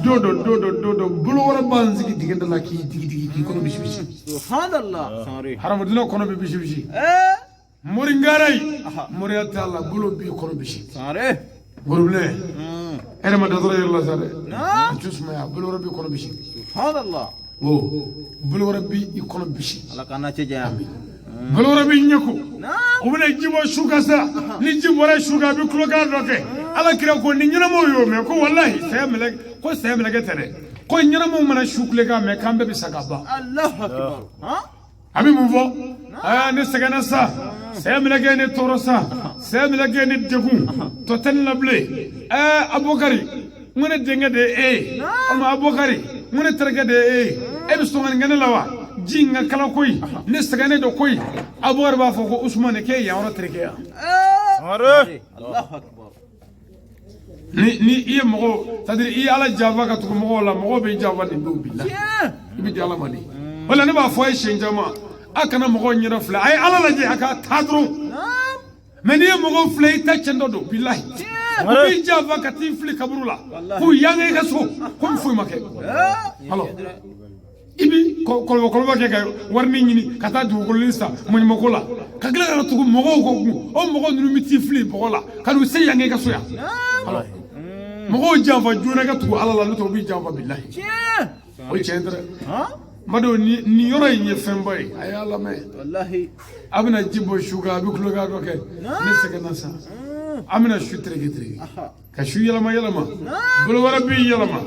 don dɔ bolo wɛrɛ b'an sigi dingɛ da la k'i digi k'i kɔnɔ bisi hadamadenya kɔnɔ bɛ bisi moringara yi moriya t'a la bolo b'i kɔnɔ bisi gorobinɛ e ma da dɔrɔn yɛrɛ la sa dɛ a tɛ sumaya bolo wɛrɛ b'i kɔnɔ bisi bolo wɛrɛ b'i kɔnɔ bisi bolo wɛrɛ b'i ɲɛko u bɛna ji bɔ su kan sa ni ji bɔra su kan a bɛ kulokan dɔ kɛ Alakira ko ni ɲɛnamaw y'o mɛn ko wallahi saya mɛlɛkɛ tɛ dɛ ko ɲɛnamaw mana su kulekan mɛn k'an bɛɛ bɛ sa ka ban ami mun fɔ ne sɛgɛnna sa saya mina kɛ ne tɔɔrɔ sa saya mina kɛ ne degun tɔ tɛ ne la bilen Abubakari n ko ne denkɛ de ye e ye o ma Abubakari n ko ne terikɛ de ye e ye e bɛ sɔn ka nin kɛ ne la wa ji n ka kala koyi ne sɛgɛnnen don koyi Abubakari b'a fɔ ko Usumani k'e ye yan yɔrɔ terikɛ yan Allahu akbar. ni i ye mɔgɔ c'est à dire i ye Ala janfa ka tugu mɔgɔw la mɔgɔw b'i janfa nin don bi la i bɛ di Ala ma de o la ne b'a fɔ a ye siɲɛ caman a kana mɔgɔw ɲɛda filɛ a ye Ala lajɛ a ka taa dɔrɔn mais n'i ye mɔgɔw filɛ i ta cɛn dɔ don bilahi u b'i janfa ka t'i fili kaburu la k'u yanka i ka so komi foyi ma kɛ alors i bi kɔlɔbɔ kɛ ka warini ɲini ka taa dugukoloni san maɲumako la ka tila ka tugu mɔgɔw kɔ kun o mɔgɔ ninnu bɛ t'i fili bɔgɔ la ka n'u se yanka i ka so yan alors mɔgɔw janfa joona ka tugu Ala la n'o tɛ u b'i janfa bilahi o ye tiɲɛ tɛ dɛ Mado nin yɔrɔ in ye fɛnba ye a y'a lamɛn Wallahi. a bɛna ji bɔ su kan a bɛ kulokan dɔ kɛ ne sɛgɛnna sa a bɛna su tereke ka su yɛlɛma bolo wɛrɛ b'i yɛlɛma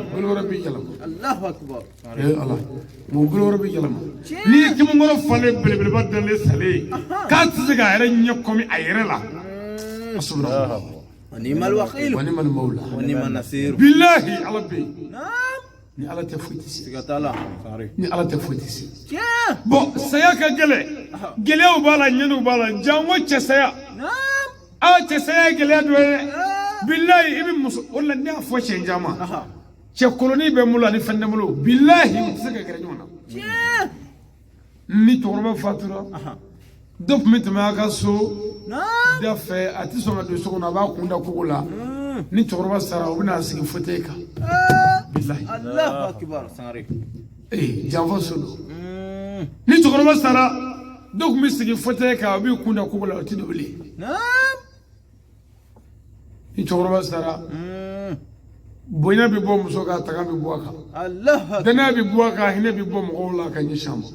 Allahu akbar. Ala mun bolo wɛrɛ b'i yɛlɛma n'i ye kimɔnkɔrɔ falen belebeleba dalen salen k'a tɛ se k'a yɛrɛ ɲɛ kɔmi a yɛrɛ la asubira Wa ni'mal wakil. wa ni'mal mawla Wa ni'man nasir. billahi Ala bɛ yen ni Ala tɛ foyi tɛ se Siga t'a la. ni Ala tɛ foyi tɛ se bon saya ka gɛlɛn gɛlɛyaw b'a la ɲɛniw b'a la jango cɛ saya cɛ saya ye gɛlɛya dɔ ye bilahi i bɛ muso o la ne y'a fɔ cɛ caman cɛ koloni bɛ n bolo ani fɛn tɛ n bolo bilahi u tɛ se ka gɛrɛ ɲɔgɔn na ni cɛkɔrɔba fatura dɔ tun bɛ tɛmɛ a ka so da fɛ a tɛ sɔn ka don so kɔnɔ a b'a kun da kogo la ni cɛkɔrɔba sara u bɛna sigi fauteuil kan bilahi Allahu akbar. Sangare. janfa so don ni cɛkɔrɔba sara dɔ tun bɛ sigi fauteuil kan a b'i kun da kogo la o tɛ don bilen ni cɛkɔrɔba sara bonya bɛ bɔ muso kan taga bɛ bɔ a kan Allahu akbar. danaya bɛ bɔ a kan hinɛ bɛ bɔ mɔgɔw la ka ɲɛsin a ma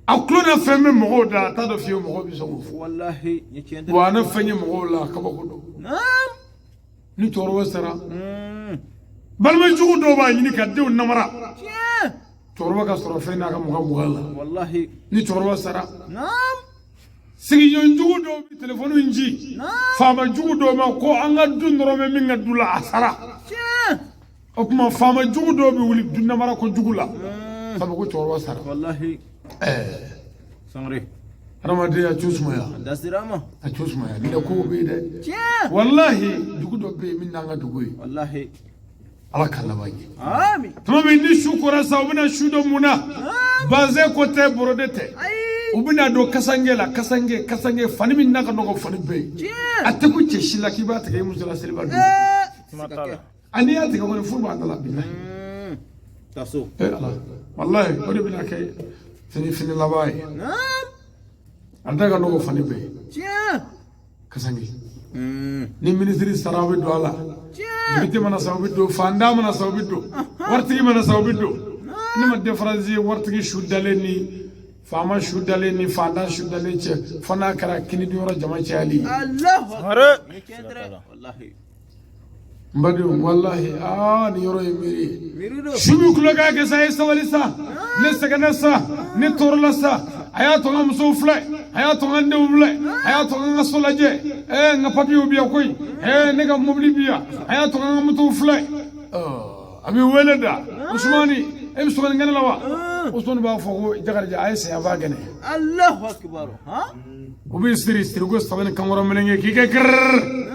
a tulo na fɛn bɛ mɔgɔw da a t'a dɔn fiyewu mɔgɔw bɛ sɔn k'o fɔ Wallahi. Ni tiɲɛ tɛ. wa a na fɛn ye mɔgɔw la kabako don ni cɛkɔrɔba sara balimajugu dɔw b'a ɲini ka denw namara cɛkɔrɔba ka sɔrɔ fɛn n'a ka mugan la Wallahi. ni cɛkɔrɔba sara sigiɲɔgɔnjugu dɔw bɛ telefɔni in ci faamajugu dɔw ma ko an ka du nɔrɔ bɛ min ka du la a sara o tuma faamajugu dɔw bɛ wuli du namara ko jugu la sabu ko cɛkɔrɔba sara Wallahi. Sangare. adamadenya co sumaya Dasirama. a co sumaya ni ko bɛ yen dɛ walahi dugu dɔ bɛ yen min n'an ka dugu ye Wallahi. ala ka laban ye Amin. tuma min ni su kora sa u bɛna su dɔ mun na bazɛn ko tɛ borode tɛ u bɛna don kasange la kasange fani min n'a ka nɔgɔ fani bɛɛ ye a tɛ ko cɛ si la k'i b'a tigɛ i muso la seliba don ani y'a tigɛ kɔni furu b'a da la bilahi Taso. ala walahi o de bɛna kɛ fini laban ye a da ka nɔgɔ fani bɛɛ ye kasange ni minisiri sara u bɛ don a la dibite mana sa u bɛ don fanda mana sa u bɛ don waritigi mana sa u bɛ don ne ma différence ye waritigi su dalen ni faama su dalen ni fanda su dalen cɛ fo n'a kɛra kini di yɔrɔ jama cayali ye Allahu akbar. Ni tiɲɛ tɛ dɛ. Wallahi. n badenw walahi nin yɔrɔ ye miiri ye Miiri don. su b'i kulo k'a kɛ sa a ye sabali sa ne sɛgɛnna sa ne tɔɔrɔla sa a y'a to n ka musow filɛ a y'a to n ka denw filɛ a y'a to n ka so lajɛ n ka papiyew bi yan koyi ne ka mobili bi yan a y'a to n ka motow filɛ a b'i wele da Usumani e bɛ sɔgɔnin kɛnɛ la wa Usumani b'a fɔ ko Jakarija a ye saya f'a kɛnɛ Allahu akbar. u b'i siri ko saba ni kankɔrɔ melenge k'i kɛ gɛrɛrɛrɛ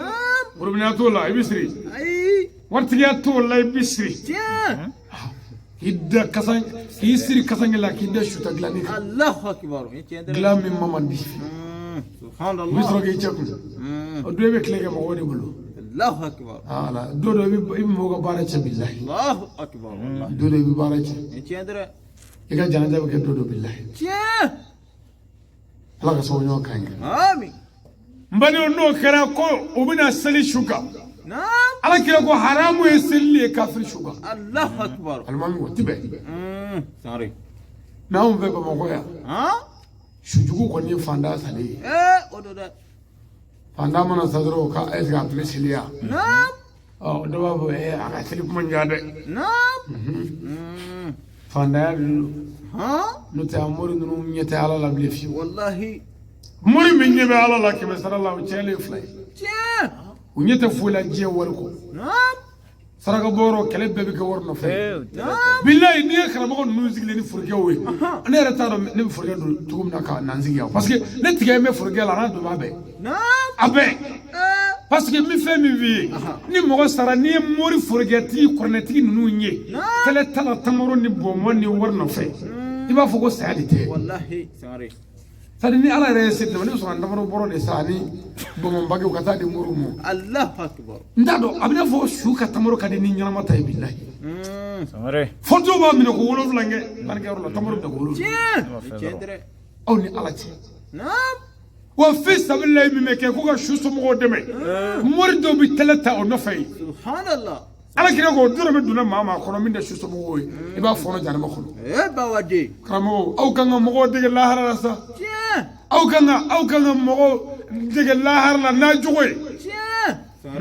worobinɛ t'o la i bɛ siri waritigiya t'o la i bɛ siri k'i siri kasange la k'i da suta dilanni kan Allahu akbar. Ni tiɲɛ tɛ dɛ. dilan min ma man di u Subhanallah. bɛ sɔrɔ k'i cɛ kun o don i bɛ tile kɛ mɔgɔw de bolo Allahu akbar. ala don dɔ i bɛ mɔgɔw ka baara cɛ bilahi Allahu akbar. Wallahi. don dɔ i bɛ baara cɛ Ni tiɲɛ tɛ dɛ. i ka janaja bɛ kɛ don dɔ bilahi Tiɲɛ. ala ka sababu ɲɔgɔn kan ye Amin. n badenw n'o kɛra ko u bɛna seli su kan Naam. ala kira ko haramu ye selili ye kafiri su kan Allahu akbar. alimami o ti bɛn Sangare. mɛ anw fɛ bamakɔ yan sujugu kɔni ye fanda salen ye O do dɛ. fanda mana sa dɔrɔn ka est ce que a tun bɛ seli yan Naam. dɔ b'a fɔ a ka seli kuma diya dɛ Naam. fandaya ها nuta amuri nunu nyete ala la blefi والله muri minye be ala la kebe sallallahu chele flay تيا unyete fula je warko نعم saraga boro kele bebe ke warno fe نعم billahi ni khara mako music le ni furge we ne reta do ne furge do tugum na ka nanzigi yaw parce que ne tige me furge la na do babe نعم abe parce que mi fe mi vi ni mogo sara ni mori furge ti korneti nunu nye kele tala tamaro ni bomo ni warno fe iba fugo salite والله ساري sadi ni ala yɛrɛ se tɛmɛ ne sɔrɔ ndamaro bɔrɔ de sa ni bɔnbɔnbage ka taa di muru mu الله اكبر n t'a dɔn a bɛ n'a fɔ su ka tamaro ka di ni ɲɛnama ta ye bilahi Samare. fɔto b'a minɛ ko 7 kɛ banikɛyɔrɔ la tamaro bɛ ko 7 تيا تشندري aw ni ala cɛ نعم wa fi sabilillahi min bɛ kɛ ko ka su somɔgɔw dɛmɛ mori dɔw bɛ tɛlɛ ta o nɔfɛ ye سبحان الله ala kira ko dɔrɔn bɛ donna maa maa kɔnɔ min tɛ su somɔgɔw ye i b'a fɔnɔ janama kɔnɔ ايه بودي karamɔgɔ aw kan ka mɔgɔw dege lahara la sa تيا aw kan ka mɔgɔw dege lahara la n'a jogo ye تيا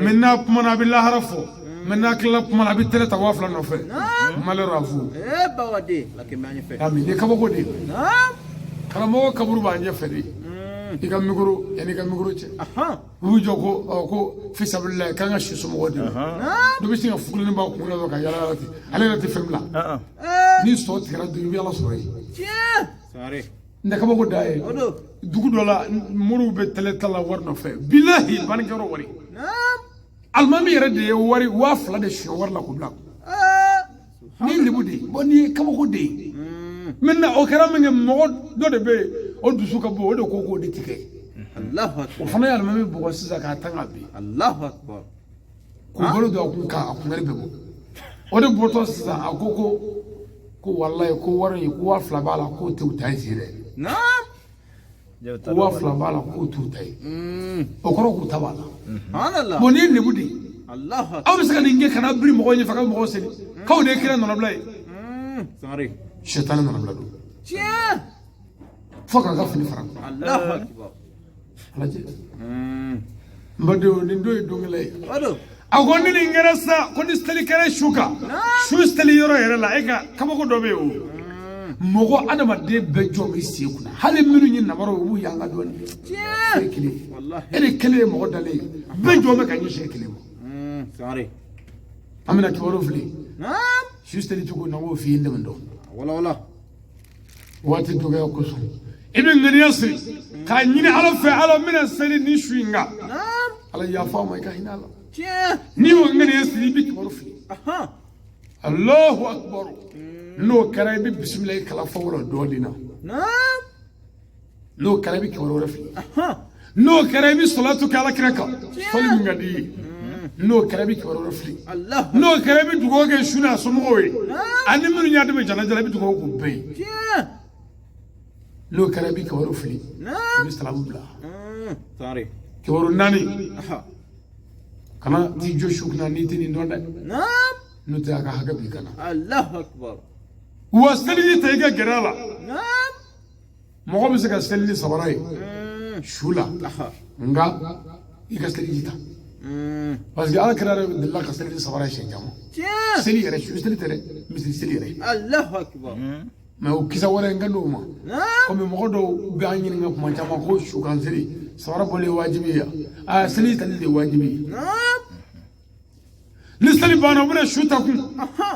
maintenant kuma na a bɛ lahara fɔ maintenant tilala kuma na a bɛ tɛlɛ ta 2000 nɔfɛ malheur à vous ايه بودي لكن ما نفع y'a mɛn ni kabako de ye نعم karamɔgɔ kaburu b'a ɲɛfɛ de i ka mikoro yanni i ka mikoro cɛ اها u b'u jɔ ko fisabililayi k'an ka si somɔgɔw dɛmɛ نعم dɔ bɛ sin ka fugulennin b'a kun na ka yala yala ten ale yɛrɛ tɛ fɛn bila ايه ni sɔ tigɛra dun i bɛ ala sɔrɔ yen تيا ساري n tɛ kabako da ye ودو dugu dɔ la moriw bɛ tɛlɛ ta la wari nɔfɛ bilahi banikɛyɔrɔ wari نعم alimami yɛrɛ de ye wari 2000 de suyɛn wari la k'o bila ايه ni lebu de ye bon ni ye kabako de ye maintenant o kɛra min kɛ mɔgɔ dɔ de bɛ yen o dusu ka bon o de ko k'o de tigɛ الله o اكبر fana ye alimami bɔgɔ sisan k'a tan ka bin الله اكبر k'u bolo don a kun kan a kunkari bɛ bɔ o de bɔtɔ sisan a ko walayi ko wari in ko 2000 b'a la k'o tɛ u ta ye si dɛ نعم ko 2000 b'a la k'o t'u ta ye o kɔrɔ k'u ta b'a la سبحان الله bon ni ye lebu de ye الله اكبر aw bɛ se ka nin kɛ kana biri mɔgɔw ɲɛfɛ ka mɔgɔw seli k'aw de ye kira nɔnɔ bila ye ساري sɛtani nɔnɔ bila don تيا fo k'a ka fini fara الله اكبر ala jɛ n badenw nin don ye dɔnkɛla ye ودو a ko ni nin kɛra sa ko ni seli kɛra su kan su seli yɔrɔ yɛrɛ la e ka kabako dɔ bɛ yen o mɔgɔ adamaden bɛɛ jɔ bɛ sen kunna hali minnu ye namaraw ye u b'u yanga dɔɔni تيا e kelen والله e de kelen ye mɔgɔ dalen ye bɛɛ jɔ bɛ ka ɲɛsin kelen ma ساري an bɛna kibaru fili نعم su seli cogo na k'o f'i ye dɛmɛ dɔn ولا ولا waati dɔgɔya kosɔn i bɛ ŋaniya siri k'a ɲini ala fɛ ala bɛna seli ni su in kan نعم ala yafa ma i ka hinɛ a la تيا n'i y'o ŋaniya siri i bɛ kibaru fili اها Allahu akbar n'o kɛra i bɛ bisimila i kala fɔlɔ dɔɔnin na نعم n'o kɛra i bɛ kibaru wɛrɛ fili اها n'o kɛra i bɛ salatu kɛ ala kira kan fɔli min ka di i ye n'o kɛra i bɛ kibaru wɛrɛ fili الله n'o kɛra i bɛ dugawu kɛ su n'a somɔgɔw ye ani minnu y'a dɛmɛ jana jala i bɛ dugawu k'u bɛɛ ye تيا n'o kɛra i bɛ kibaru fili i نعم bɛ salamu bila ساري kibaru naani اها kana t'i jɔ su kunna n'i tɛ nin dɔn dɛ نعم n'o tɛ a ka hakɛ b'i kana الله اكبر wa seliji ta i ka gɛrɛ a la نعم mɔgɔ bɛ se ka seli ni sabara ye su la اها nka i ka seliji ta parce que ala kira yɛrɛ delila ka seli ni sabara ye siɲɛ caman تيا seli yɛrɛ su seli tɛ dɛ misiri seli yɛrɛ الله اكبر mɛ o kisɛ wɛrɛ n ka n'o ma نعم komi mɔgɔ dɔw bɛ an ɲininka kuma caman ko su kan seli sabara bɔli ye wajibi ye a seli tali de ye wajibi ye نعم ni seli banna u bɛna su ta kun اها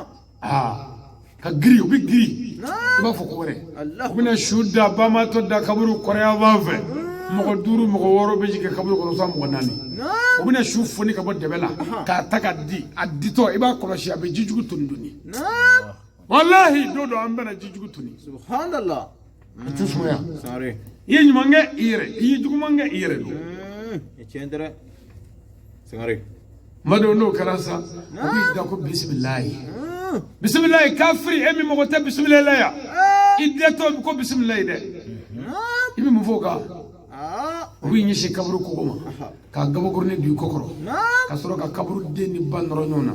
ka giri u bɛ giri نعم i b'a fɔ ko wɛrɛ الله u bɛna su da bamatɔ da kaburu kɔrɔya b'an fɛ mɔgɔ 5 mɔgɔ 6 bɛ jigin kaburu kɔnɔ sa mɔgɔ 4 نعم u bɛna su foni ka bɔ dɛbɛ la k'a ta ka di a ditɔ i b'a kɔlɔsi a bɛ jijugu toni doni نعم walahi don dɔ an bɛna jijugu toni سبحان الله a tɛ sumaya ساري i ye ɲuman kɛ i yɛrɛ i ye juguman kɛ i yɛrɛ don تشندري ساري madon n'o kɛra sa u b'i da ko bisimilayi bisimilayi kafiri e min mɔgɔ tɛ bisimilayi la yan i dɛtɔ ko bisimilayi dɛ نعم i bɛ mun fɔ o kan اه u b'i ɲɛsin kaburu kogo ma ka gabakurunin don i kɔ kɔrɔ نعم ka sɔrɔ ka kaburu den ni ba nɔrɔ ɲɔgɔn na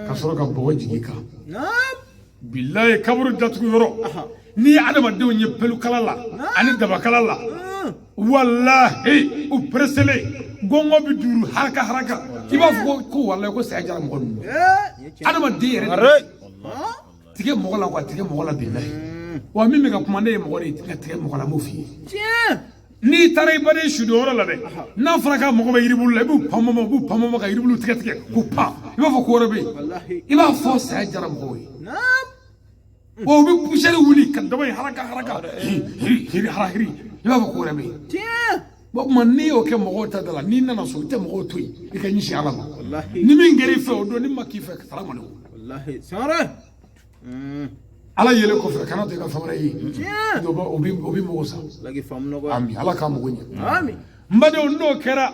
ka sɔrɔ ka bɔgɔ jigin i kan نعم bilayi kaburu datugu yɔrɔ n'i ye adamadenw ye pelukala la ani dabakala la walahi u peresele gɔngɔ bɛ duuru haraka haraka i b'a fɔ ko walayi ko saya jara mɔgɔ ninnu ايه adamaden yɛrɛ Samare. tige mɔgɔ la quoi tige mɔgɔ la billahi wa min bɛ ka kuma ne ye mɔgɔ de tige mɔgɔ la m'o f'i ye tiɲɛ n'i taara i baden sudi yɔrɔ la dɛ n'a fɔra k'a mɔgɔ bɛ yiribulu la i b'u pan ka yiribulu tigɛ k'u pan i b'a fɔ ko wɛrɛ bɛ yen i b'a fɔ saya jara mɔgɔw ye wa u bɛ poussière wuli ka daba in haraka hiri i b'a fɔ ko wɛrɛ bɛ yen tiɲɛ o tuma n'i y'o kɛ mɔgɔw ta da la n'i nana so i tɛ mɔgɔw to yen i ka ɲɛsin ala ma ni min kɛra i fɛ o don ni ma k'i fɛ salama aleykum wallahi Sangare ala yɛlɛ kɔfɛ kana to i ka fɛn wɛrɛ ye tiɲɛ o bɛ mɔgɔw sa lagi faamu nɔgɔ ami ala k'a mɔgɔ ɲɛ ami n badenw n'o kɛra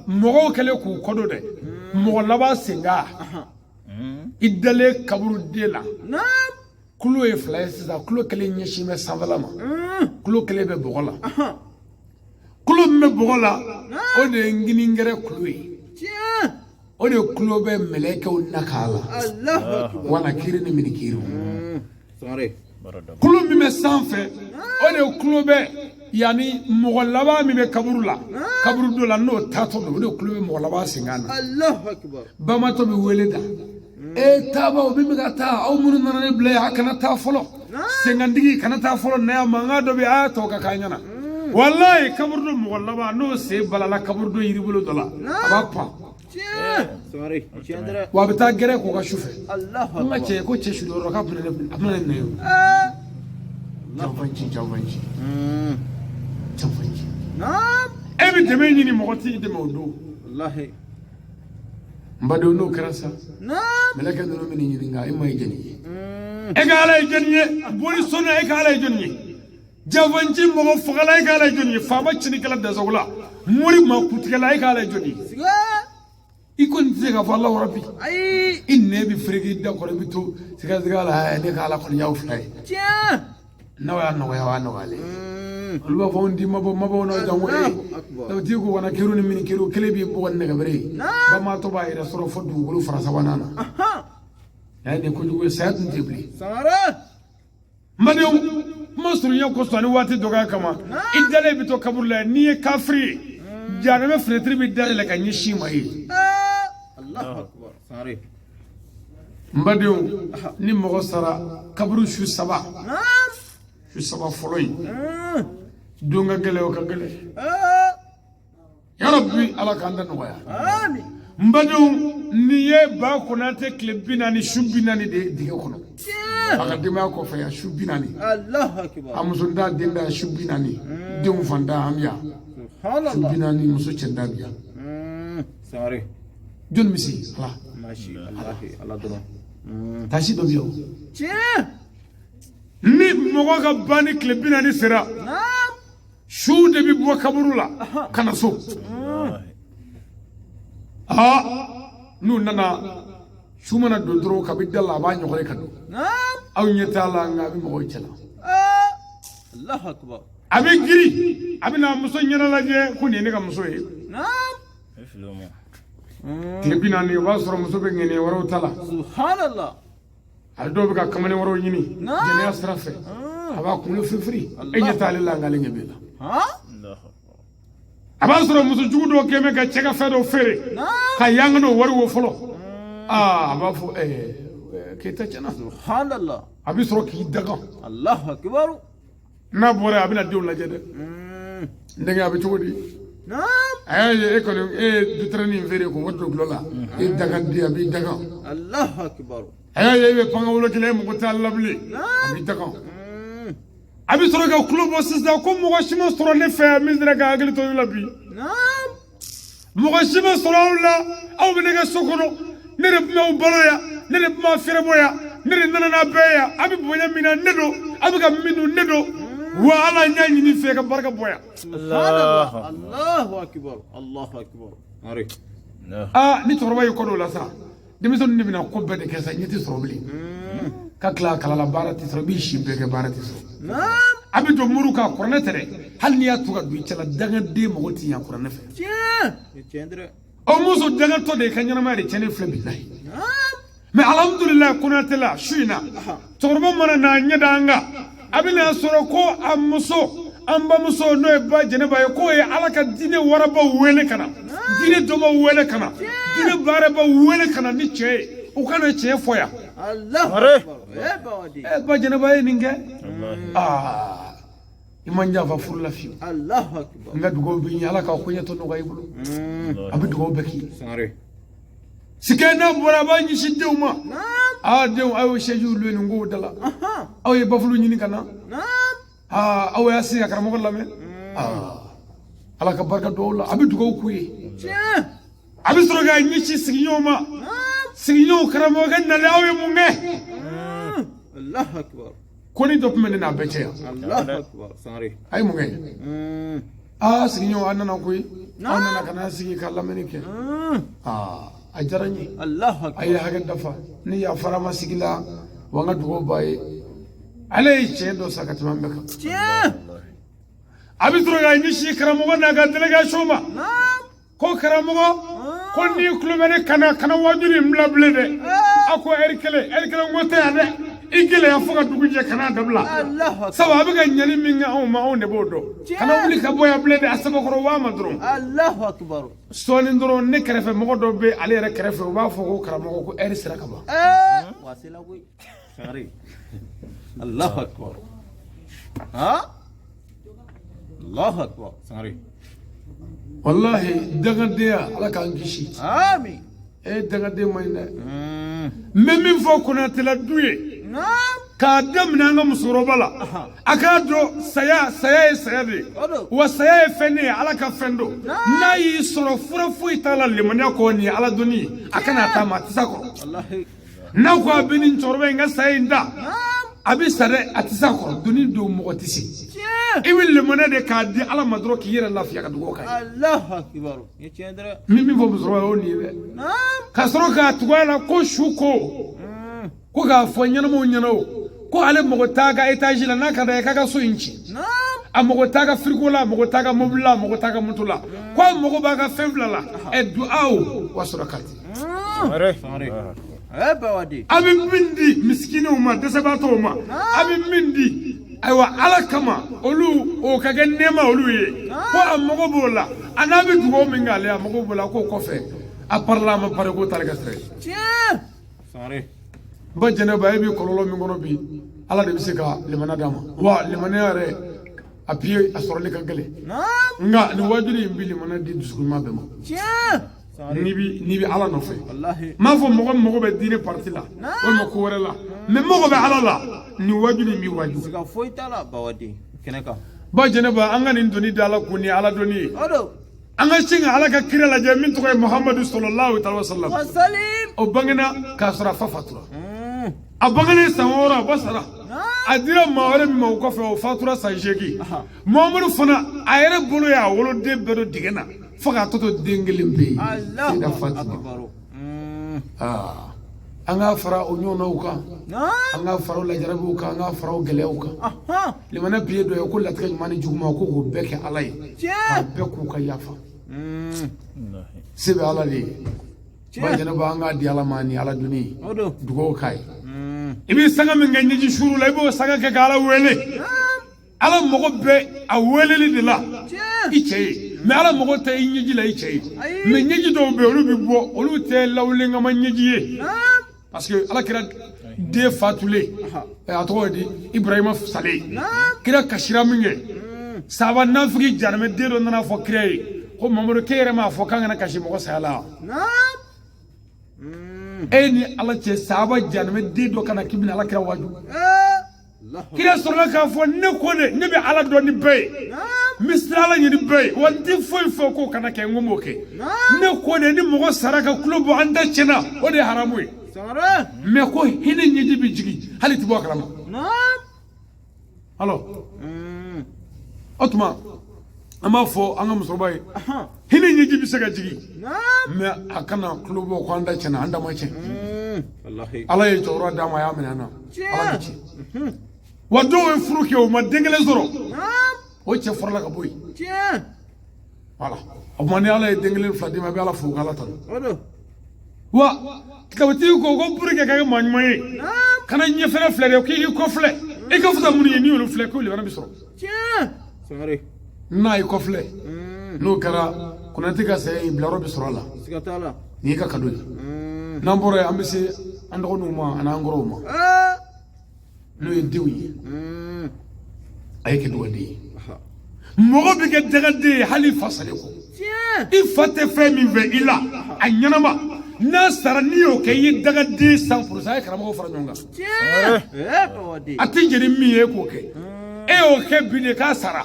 mɔgɔw kɛlen k'u kɔdɔ dɛ mɔgɔ laban senga i dalen kaburuden la kulo ye fila ye sisan kulo kelen ɲɛsin bɛ sanfɛla ma kulo kelen bɛ bɔgɔ la kulo min bɛ bɔgɔ la o de ye nginingɛrɛ kulo ye tiɲɛ o de kulo bɛ mɛlɛkɛw naka la Allahu akbar wala kiri ni minikiriw Sangare kulo min bɛ sanfɛ o de kulo bɛ yani mɔgɔ laban min bɛ kaburu la kaburu dɔ la n'o taatɔ don o de kulo bɛ mɔgɔ laban sengan na Allahu akbar bamatɔ bɛ wele da taaba o bɛ ka taa aw minnu nana ne bila a kana taa fɔlɔ sengantigi kana taa fɔlɔ na mankan dɔ bɛ a tɔ ka k'an ɲɛna wallahi kaburu dɔ mɔgɔ laban n'o sen balala kaburu dɔ yiribolo dɔ la a b'a pan Sangare tiɲɛ dɛ wa a bɛ taa gɛrɛ k'o ka su fɛ Allahu n ka akbar cɛ ko cɛ su yɔrɔ k'a bɛna ne na ye janfanci naam e bɛ dɛmɛ ɲini mɔgɔ t'i dɛmɛ o don wallahi n badenw n'o kɛra sa naam mɛlɛkɛ ninnu bɛ nin ɲininka e ma ye jɔnni ye e ka ala ye jɔnni ye boli sɔnna e ka ala ye jɔnni ye janfanci mɔgɔ fagala e ka ala ye jɔnni ye faama cinikɛla dasagola mori ma kutigɛla e ka ala ye jɔnni ye siga i kɔni tɛ se k'a fɔ ala warabi ayi i nɛ bɛ fereke i da kɔrɔ i bɛ to siga la ne ka ala kɔni y'aw fila ye tiɲɛ n'aw y'a nɔgɔya o y'a nɔgɔyalen olu b'a fɔ n di mabɔw n'aw jango t'i ko wana kero ni mini kero kelen b'i bɔgɔ ni nɛgɛbere ye bamatɔ b'a yɛrɛ sɔrɔ fo dugukolo fara sabanan na nin kojugu ye saya tun tɛ bilen Sangare n badenw kuma surunya kosɔn ni waati dɔgɔya kama i dalen bɛ to kaburu la n'i ye kafiri ye jahanama fenetiri bɛ dayɛlɛ ka ɲɛsin ma ye Allahu akbar Sangare n badenw ni mɔgɔ sara kaburu su saba fɔlɔ in don ka gɛlɛ o ka gɛlɛ ya rabbi ala k'an da nɔgɔya amin n badenw nin ye ba konatɛ tile 40 su 40 de ye dingɛ kɔnɔ a ka denbaya kɔfɛ yan su 40 Allahu akbar a muso nda den da su 40 denw fan da an bi yan su 40 muso cɛ da bi yan Sangare jɔnni bɛ se ala mashi Allahi ala dɔrɔn tasi dɔ bɛ yan tiɲɛ ni mɔgɔ ka ban ni tile 40 sera su de bɛ bɔ kaburu la ka na so n'u nana su mana don dɔrɔn kabi da la a b'a ɲɔgɔn ye ka don aw ɲɛ t'a la nka a bɛ mɔgɔw cɛla Allahu akbar a bɛ giri a bɛ na muso ɲɛna lajɛ ko nin ye ne ka muso ye tile 40 o b'a sɔrɔ muso bɛ ŋɛniɲɛ wɛrɛw ta la subhanallah a dɔw bɛ ka kamalen wɛrɛw ɲini jɛnɛya sira fɛ a b'a kunkolo firifiri e ɲɛ t'ale la nka ale ɲɛ b'e la a b'a sɔrɔ muso jugu dɔw kɛlen bɛ ka cɛ ka fɛn dɔw feere ka yanga n'o wari wo fɔlɔ a b'a fɔ k'e tiɲɛna subhanallah a bɛ sɔrɔ k'i dagan Allahu akbar n'a bɔra a bɛna denw lajɛ dɛ n denkɛ a bɛ cogo di a y'a ye e kɔni e ye dutɛrɛnin feere k'o wari don gulɔ la e dagan di a b'i dagan Allahu akbar a y'a ye e bɛ panga wolo kelen mɔgɔ t'a la bilen a b'i dagan a bɛ sɔrɔ ka tulo bɔ sisan ko mɔgɔ si ma sɔrɔ ne fɛ yan min sera ka hakili to ne la bi mɔgɔ si ma sɔrɔ aw la aw bɛ ne ka so kɔnɔ ne de tun b'aw balo yan ne de tun b'aw feere bɔ yan ne de nana n'a bɛɛ ye yan a bɛ bonya min na ne don a bɛ ka min dun ne don wa ala n y'a ɲini fɛ ka barika bɔ yan Allahu akbar Allahu akbar Sangare ni cɛkɔrɔba y'i kɔdɔ o la sa denmisɛnninw de bɛna ko bɛɛ de kɛ sa ɲɛ tɛ sɔrɔ bilen ka tila kalala baara tɛ sɔrɔ i b'i si bɛɛ kɛ baara tɛ sɔrɔ a bɛ don muru kan kuranɛ tɛ dɛ hali n'i y'a to ka don i cɛla dangaden mɔgɔ tɛ yan kuranɛ fɛ tiɲɛ dɛ o muso dangatɔ de ka ɲɛnamaya de tiɲɛnen filɛ bilahi mais alhamdulilayi konatɛ la su in na cɛkɔrɔba mana n'a ɲɛ da an kan a bɛna sɔrɔ ko a muso an bamuso n'o ye ba jɛnɛba ye k'o ye ala ka diinɛ warabaw wele ka na diinɛ dɔnbaw wele ka na diinɛ baarabaw wele ka na ni cɛ ye u kana cɛ fɔ yan Allahu Are. akbar. Eh bawadi. ba janaba ye nin kɛ i man janfa furu la fiyewu Allahu akbar. n ka dugawu bɛ ɲɛ ala ka koɲɛtɔ nɔgɔya i bolo a bɛ dugawu bɛɛ k'i ye Sangare. sikɛ n'a bɔra a b'a ɲɛsin denw ma Naam. denw aw ye sɛjiw lu nin kow da la Aha. aw ye bafulu ɲini ka na Naam. aw y'a se ka karamɔgɔ lamɛn ala ka barika dugawu la a bɛ dugawu k'u ye Tiɲɛ. a bɛ sɔrɔ k'a ɲɛsin sigiɲɔgɔn ma Naam. sigiɲɔgɔn karamɔgɔkɛ nalen aw ye mun kɛ Allahu akbar. ko ni dɔ tun bɛ ne n'a bɛɛ cɛ yan Allahu akbar. Sangare. a ye mun kɛ sigiɲɔgɔn a nana koyi aw nana ka n'a sigi ka lamɛnni kɛ a diyara n ye Allahu a akbar. ye hakɛ dafa ni yafara ma sigi la wa n ka dugawu b'a ye ale ye tiɲɛ dɔ sa ka tɛmɛ an bɛɛ kan Tiɲɛ. a bɛ sɔrɔ k'a ɲɛsin karamɔgɔ n'a ka délégation ma Naam. ko karamɔgɔ ko n'i tulo bɛ ne kana wajulu in bila bilen dɛ a ko ɛri kelen n ko tɛ yan dɛ i gɛlɛya fo ka dugu jɛ kana dabila Allahu akbar. sabu a bɛ ka ɲɛli min kɛ anw ma anw de b'o dɔn kana wuli ka bɔ yan bilen dɛ a sɛbɛkɔrɔ waa ma dɔrɔn Allahu akbar. sɔɔni dɔrɔn ne kɛrɛfɛ mɔgɔ dɔ bɛ ale yɛrɛ kɛrɛfɛ u b'a fɔ ko karamɔgɔ ko ɛri sera ka ban Wasila koy. Sangare. Allahu akbar. Ha? Allahu akbar. Sangare. wallahi dangadenya ala k'an kisi Amin. dangaden man ɲi dɛ n bɛ min fɔ konatela du ye Naam. k'a daminɛ an ka musokɔrɔba la a k'a dɔn saya ye saya de ye wa saya ye fɛn de ye ala ka fɛn don n'a y'i sɔrɔ fura foyi t'a la limaniya kɔ nin ye ala dɔnni ye a kana taa ma a tɛ sa kɔrɔ Wallahi. n'a ko a bɛ nin cɛkɔrɔba in ka saya in da a bɛ sa dɛ a tɛ sa kɔrɔ donni don mɔgɔ tɛ se Tiɲɛ. i bɛ limaniya de k'a di ala ma dɔrɔn k'i yɛrɛ lafiya ka dugawu k'a ye Allahu akbar. Ye tiɲɛ dɛrɛ. min fɔ musokɔrɔba ye o nin ye dɛ Naam. ka sɔrɔ k'a tugu a la ko su ko k'a fɔ ɲɛnamaw ɲɛna o ko ale mago t'a ka etazi la n'a ka d'a ye k'a ka so in ci Naam. a mago t'a ka firigo la a mago t'a ka mobili la a mago t'a ka moto la ko a mago b'a ka fɛn fila la du'aw wa sadaqati Are. Eh bawadi. a bɛ min di miskininw ma dɛsɛbaatɔw ma a bɛ min di ayiwa ala kama olu o ka kɛ nɛɛma olu ye ko a mago b'o la a n'a bɛ dugawu min k'ale a mago b'o la k'o kɔfɛ a parila a ma pari k'o t'ale ka sira ye Tiɲɛ. n ba jɛnɛba e bɛ kɔlɔlɔ min kɔnɔ bi ala de bɛ se ka limaniya d'a ma wa limaniya yɛrɛ a piye a sɔrɔli ka gɛlɛn Naam. nka nin wajulu in bɛ limaniya di dusukunma bɛɛ ma Tiɲɛ. n'i bɛ ala nɔfɛ Wallahi. m'a fɔ mɔgɔ min mago bɛ diinɛ parti la walima ko wɛrɛ la mɛ mago bɛ ala la nin wajulu in b'i waju Siga foyi t'a la bawadi. Kɛnɛ kan. ba jɛnɛba an ka nin doni da ala kun ni ala doni ye Odo. an ka sin ka ala ka kira lajɛ min tɔgɔ ye muhamadu sallallahu alaihi wa sallam Wasalim. o bangena k'a sɔrɔ a fa fatura a bangenen san 6 a ba sara a dira maa wɛrɛ min ma o kɔfɛ o fatura san 8 muhamadu fana a yɛrɛ bolo y'a woloden bɛɛ don dingɛ na fo k'a tɔ to den kelen bɛ yen sida Allahu fatima akbar. an k'a fara o ɲɔgɔnnaw kan Naam. an k'a fara o lajarabiw kan an k'a fara o gɛlɛyaw kan Aha. limaniya piye dɔ ye ko latigɛ ɲuman ni juguman ko k'o bɛɛ kɛ ala ye k'a bɛɛ k'u ka yafa se bɛ ala de ye ba jɛnɛba an k'a di ala ma ni ala doni ye Odo. dugawu k'a ye i bɛ sanga min kɛ ɲɛji suru la i b'o sanga kɛ ka ala wele ala mago bɛ a weleli de la i cɛ ye mɛ ala mago tɛ i ɲɛji la i cɛ ye mɛ ɲɛji dɔw bɛ yen olu bɛ bɔ olu tɛ lawulenkama ɲɛji ye parce que ala kɛra den fatulen a tɔgɔ ye di ibrahima sale kira kasira min kɛ sahaba nafigi jaramɛ den dɔ nana fɔ kira ye ko mamadu k'e yɛrɛ m'a fɔ k'an kana kasi mɔgɔ saya la e ni ala cɛ sahaba jaramɛ den dɔ kana k'i bɛna ala kira waju kira sɔrɔla k'a fɔ ne ko de ne bɛ ala dɔn ni bɛɛ ye n bɛ siran ala ɲini bɛɛ ye wa n tɛ foyi fɔ k'o kana kɛ n ko m'o kɛ ne ko de ni mɔgɔ sara ka tulo bɔ an da tiɲɛna o de ye haramu ye mɛ ko hinɛ ɲɛji bɛ jigin hali tɛ bɔ a kalama alo o tuma an b'a fɔ an ka musokɔrɔba ye hinɛ ɲɛji bɛ se ka jigin mɛ a kana tulo bɔ ko an da tiɲɛna an da ma tiɲɛ ala ye jɔyɔrɔ d'a ma a y'a minɛ an na ala ka ci wa dɔw ye furu kɛ o ma den kelen sɔrɔ o cɛ fɔrɔla ka bɔ yen wala o tuma ni ala ye den kelen 2 d'i ma i bɛ ala fo k'ala tanu wa kabatigi ko pour que ka kɛ maa ɲuman ye kana ɲɛfɛrɛ filɛ dɛ k'i kɔfilɛ i ka fisa minnu ye n'i y'olu filɛ k'o lemana bɛ sɔrɔ n'a y'i kɔfilɛ n'o kɛra konate ka saya ye bilayɔrɔ bɛ sɔrɔ a la n'i ka kado ye n'an bɔra yen an bɛ se ando no ma ana ngoro ma no e diwi ay ke do di mo bi ke daga de hali fasale ko il fate fe mi ve ila anyanama na sara ni o ke yi daga de 100% ay karamo fara nyonga bawadi atinjeri mi e ko ke e o ke bine ka sara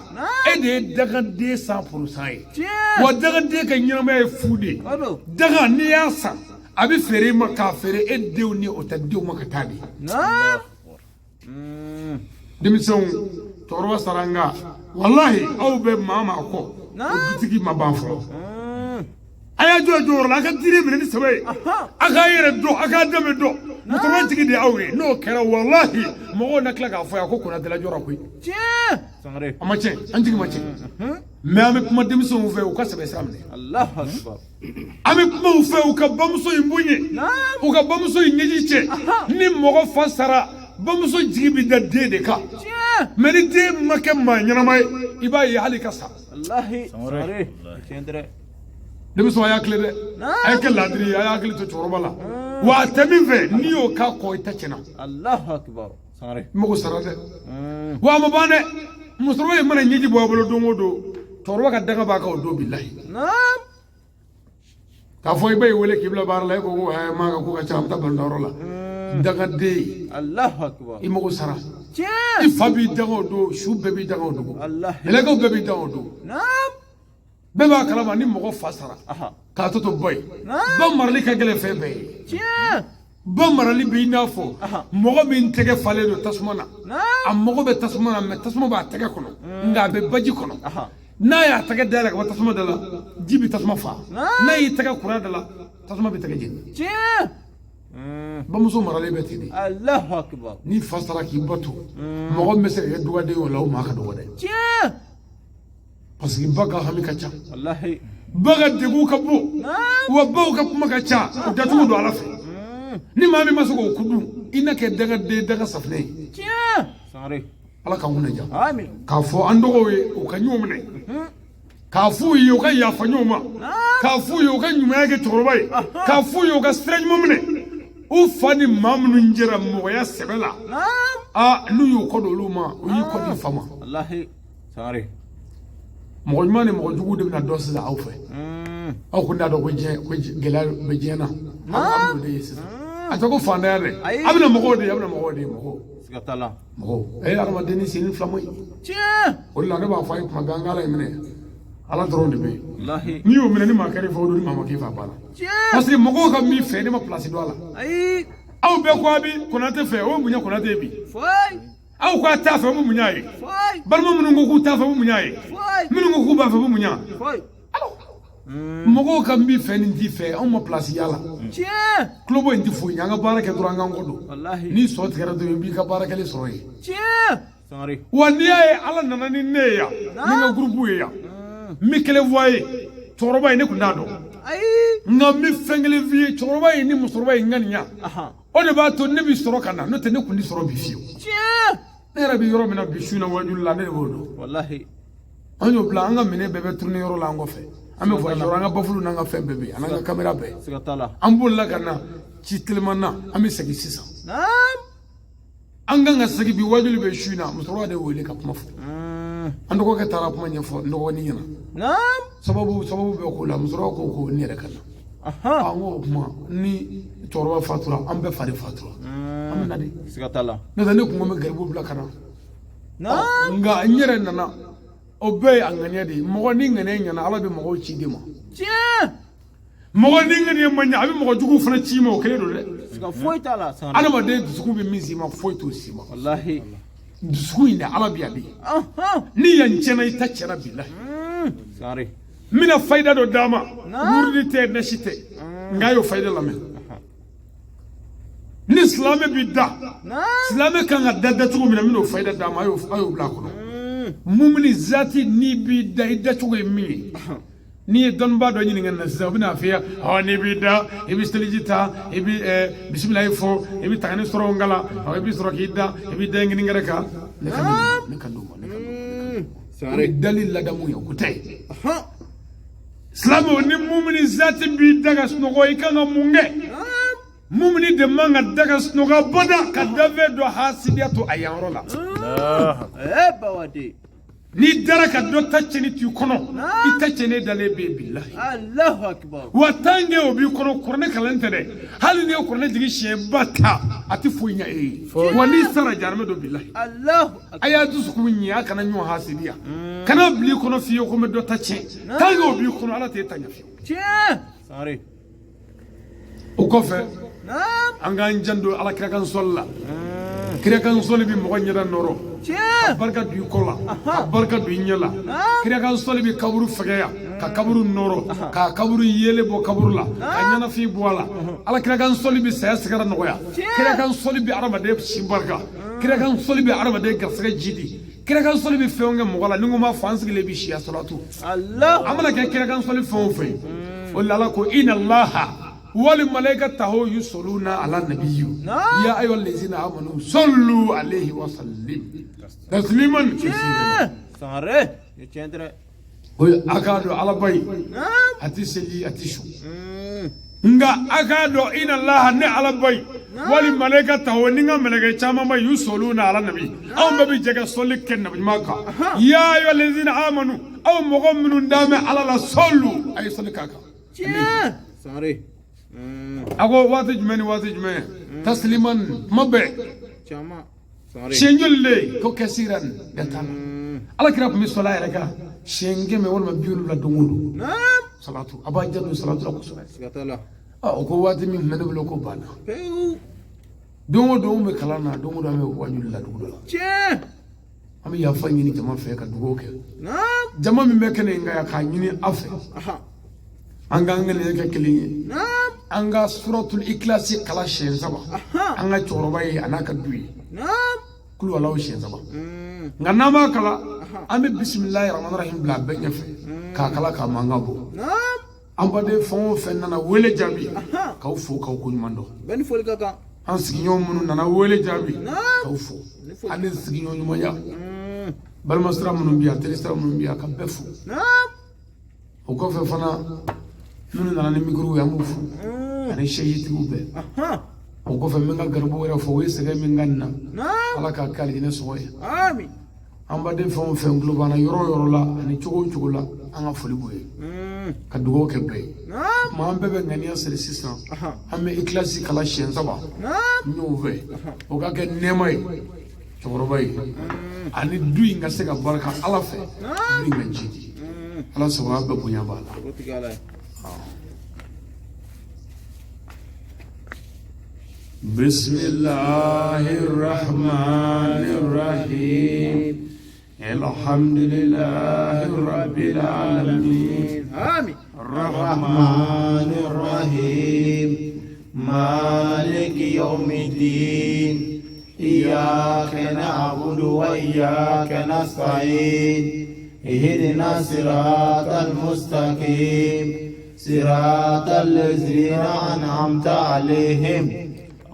e de daga de 100% ay wa daga de ka nyama e fude daga ni ya sa abi fere ma ka fere e de ni o ta de ma ka tadi na dimison torwa saranga wallahi aw be mama ko bitigi ma banfo aya jojo la ka dire mi ni sabai aka yere do aka dame do mutoro tigi de awre no kera wallahi mo na kla ka fo ya ko kuna de la jora ko sangare amache antigi mache me ame kuma dimison fe o ka sabai samne allah akbar ame kuma o fe o ka bamso imbunye o ka bamso inyeji che ni mo ko fasara bamso jigi bi da de ka meni de make ma nyanamay iba yi hali kasa wallahi sangare chendre demiso ya kle de ay ke ladri ya kle to chorobala wa tami ve ni o ka ko itachena allah akbar sangare mo ko sarade wa ma bane musroye mana nyiji bo bolo do ngodo torwa ka daga ba ka do billahi naam ka foy bay wele kibla bar lay ko ay ma ka ko ka cham ta bandoro la daga de allah akbar imo ko sara i fabi daga do shu bebi daga do allah ele ko bebi daga do naam beba kalama ni mo fasara ka to boy ba marli ka gele febe ba marli bi nafo mo min tege fale do tasmana am mo be tasmana me tasmo ba tege kono nga be baji kono na ya tege dala ka tasmo dala jibi tasma fa na yi tege kura dala tasma bi tege jin ba muso marale be tidi allah akbar ni fasara ki batu mo me se duwa de wala o ma ka do de parce que baga hami kacha wallahi baga degu kabu wa baga kuma kacha datu do ala fe ni mami masugo kudu ina ke daga de daga safne sangare ala ka nguna ja amin ka fo andogo we o ka nyumne ka fu yo ka ya fa nyuma ka fu yo ka nyuma ke torobai ka fu yo ka strange mumne o fani mamnu njira mo ya sebela nu yo ko do luma o yi ko di fama wallahi sangare mo nyane mo jugu de na dos za awfe aw ko nda do ko gela be jena am do yesu atako fanda yare abna mo de mo sikatala mo arama deni sin flamoy wala ne ba fay kuma gangala imene ala dron de be wallahi ni o mene ni ma kare fo do ni mama ki fa bala parce que mo ko ka mi fe ni ma place do ala ai aw be ko abi konate fe o munya konate bi foi aw ko ta fe mo munya yi foi balmo mungu ko ta fe mo munya yi foi mungu ko ba fe mo munya foi mogo kan bi fe ni di fe on ma place yala klobo ndi fu nyanga baraka duranga ngodo wallahi ni so tigara do bi ka baraka le soroy sangare wani ay ala nana ni neya ni nga groupe ya mi kele voye toroba ni kunda do ai nga mi fengele vie toroba ni musoroba ngania o de ba to ne bi soro kana no te ne kundi soro bi fiu ne rabi yoro mina bi shuna wajul la ne wodo wallahi anyo bla nga mine bebe tourner yoro la ngo fe ame fo yoro nga bafulu na nga fe bebe ananga camera be sikatala ambulla kana ci telmana ame sagi sisa naam anga nga sagi bi wajul be shuna musoro de wole ka kuma fo ando ko ka tara kuma nyefo ndo ni yana naam sababu be ko la musoro ko ni re kana ango kuma ni torwa fatura ambe fari fatura amna de sikatala ne da ne kuma me garbu bla kana naam nga nyere nana obe anganya de mo ni ngene nyana ala be mo ci di ma mo ni ngene manya abi mo jugu fana ci mo kele do de sika foi tala sangare ana ma de dusuku be misi ma foi to si ma wallahi dusuku ina ala biya bi ni yan cena ita cena billahi sangare mina fayda do dama wurdi te nashite ngayo fayda la men ni islame bi da islame kan ga dadda tugo mina mino fayda dama ayo bla ko mumni zati ni bi da idda tugo mi ni don ba do nyini ngana zabina fiya ha ni bi da ibi steligita ibi bismillah fo ibi tani soro ngala ibi soro kidda ibi de ngini ngareka ne kan do sare dalil la damu yo kutay islamu ni mumni zati bi daga snogo ikanga munge mumini de manga daga snoga bada ka dave do hasidiya to ayaro la bawade ni dara ka do taceni tu kono itacene dale be billahi Allahu akbar watange obi kono korne kalante de hali ne korne digi she bata ati funya wali sara jarme do billahi Allahu akbar aya dus kunya kana nyu hasidiya kana bli kono fiyo ko me do tace tange obi kono ala te tanya fiyo sorry o kofe anga njando ala kira kan solla kira kan soli bi mo nyada noro barka du kola barka du nyala kira kan soli bi kaburu fageya ka kaburu noro ka kaburu yele bo kaburu la ka nyana fi boala ala kira kan soli bi saya sigara noya kira kan soli bi araba de shimbarka kira kan soli bi araba de garsga jidi kira kan soli bi feonge mo la ningo ma fansi le bi shiya salatu Allah amala kira kan soli feon fe wala ko inna allaha والملائكة يصلون على النبي يا أيها الذين آمنوا صلوا عليه وسلم تسليما كثيرا صحيح يتشندر أكادو على باي أتسلي أتشو nga akado ina Allah ne ala bay wali malaika tawo ninga malaika chama ma yusoluna ala nabi aw babi jaga solik ken nabi maka ya ayu allazina amanu aw mu'minun dama ala la sallu ay salikaka sorry ako wati jumeni tasliman mabbe chama sorry shenjulle ko kasiran datan ala kira ko misola yaraka shenge me wala biulu la dungudu salatu abajadu salatu la kusala gatala ko wati min mede blo ko bana dungudu me kalana dungudu me wanyul la dungudu ami ya fanyi ni jama fe ka dugo ke jama mi me kene nga ya ka nyini afe anga ngene ke kili anga suratul ikhlas kala shen saba anga choroba yi anaka duyi kulu wala shen saba ngana ma kala ami bismillahir rahmanir rahim bla benya fe ka kala ka mangabo amba de fon fe nana wele jabi ka ufo ka ko nyumando ben fol kaka an sigi nyom munu nana wele jabi ka ufo an sigi nyom nyumaya bal masra munu biya telistra munu biya ka befu o ko fe fana nunu nana ni mikro ya mufu ani shayiti ube o ko fa menga garbo wera fo we sege menganna ala ka kali ne soya amin amba de fon fe globana yoro la ani chugo la anga foli boye ka dugo ke be ma ambe be ngani asere sisa amme iklasi kala shen saba nyove o ka ke nemay choro bay ani duyi nga sega baraka ala fe duyi nga jidi ala sawaba bunya bala بسم الله الرحمن الرحيم الحمد لله رب العالمين آمين الرحمن الرحيم مالك يوم الدين إياك نعبد وإياك نستعين اهدنا الصراط المستقيم صراط الذين أنعمت عليهم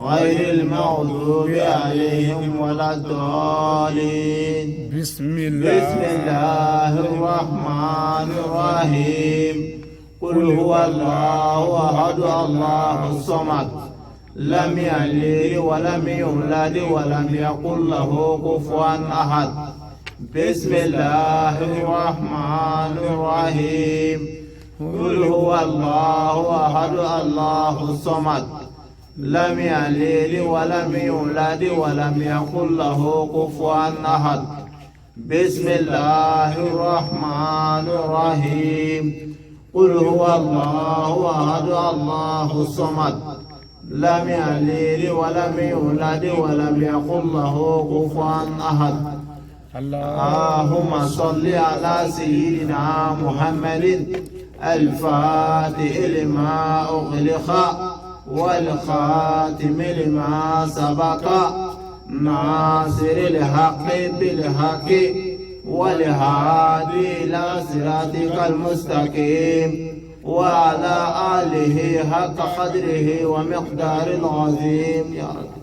غير المغضوب عليهم ولا الضالين بسم الله الرحمن الرحيم قل هو الله أحد الله الصمد لم يلد ولم يولد ولم يكن له كفوا أحد بسم الله الرحمن الرحيم قل هو الله أحد الله الصمد لم يلد ولم يولد ولم يكن له كفوا أحد بسم الله الرحمن الرحيم قل هو الله أحد الله الصمد لم يلد ولم يولد ولم يكن له كفوا أحد اللهم صل على سيدنا محمد الفاتح لما أغلق والخاتم لما سبق ناصر الحق بالحق والهادي إلى صراطك المستقيم وعلى آله حق قدره ومقدار العظيم يا رب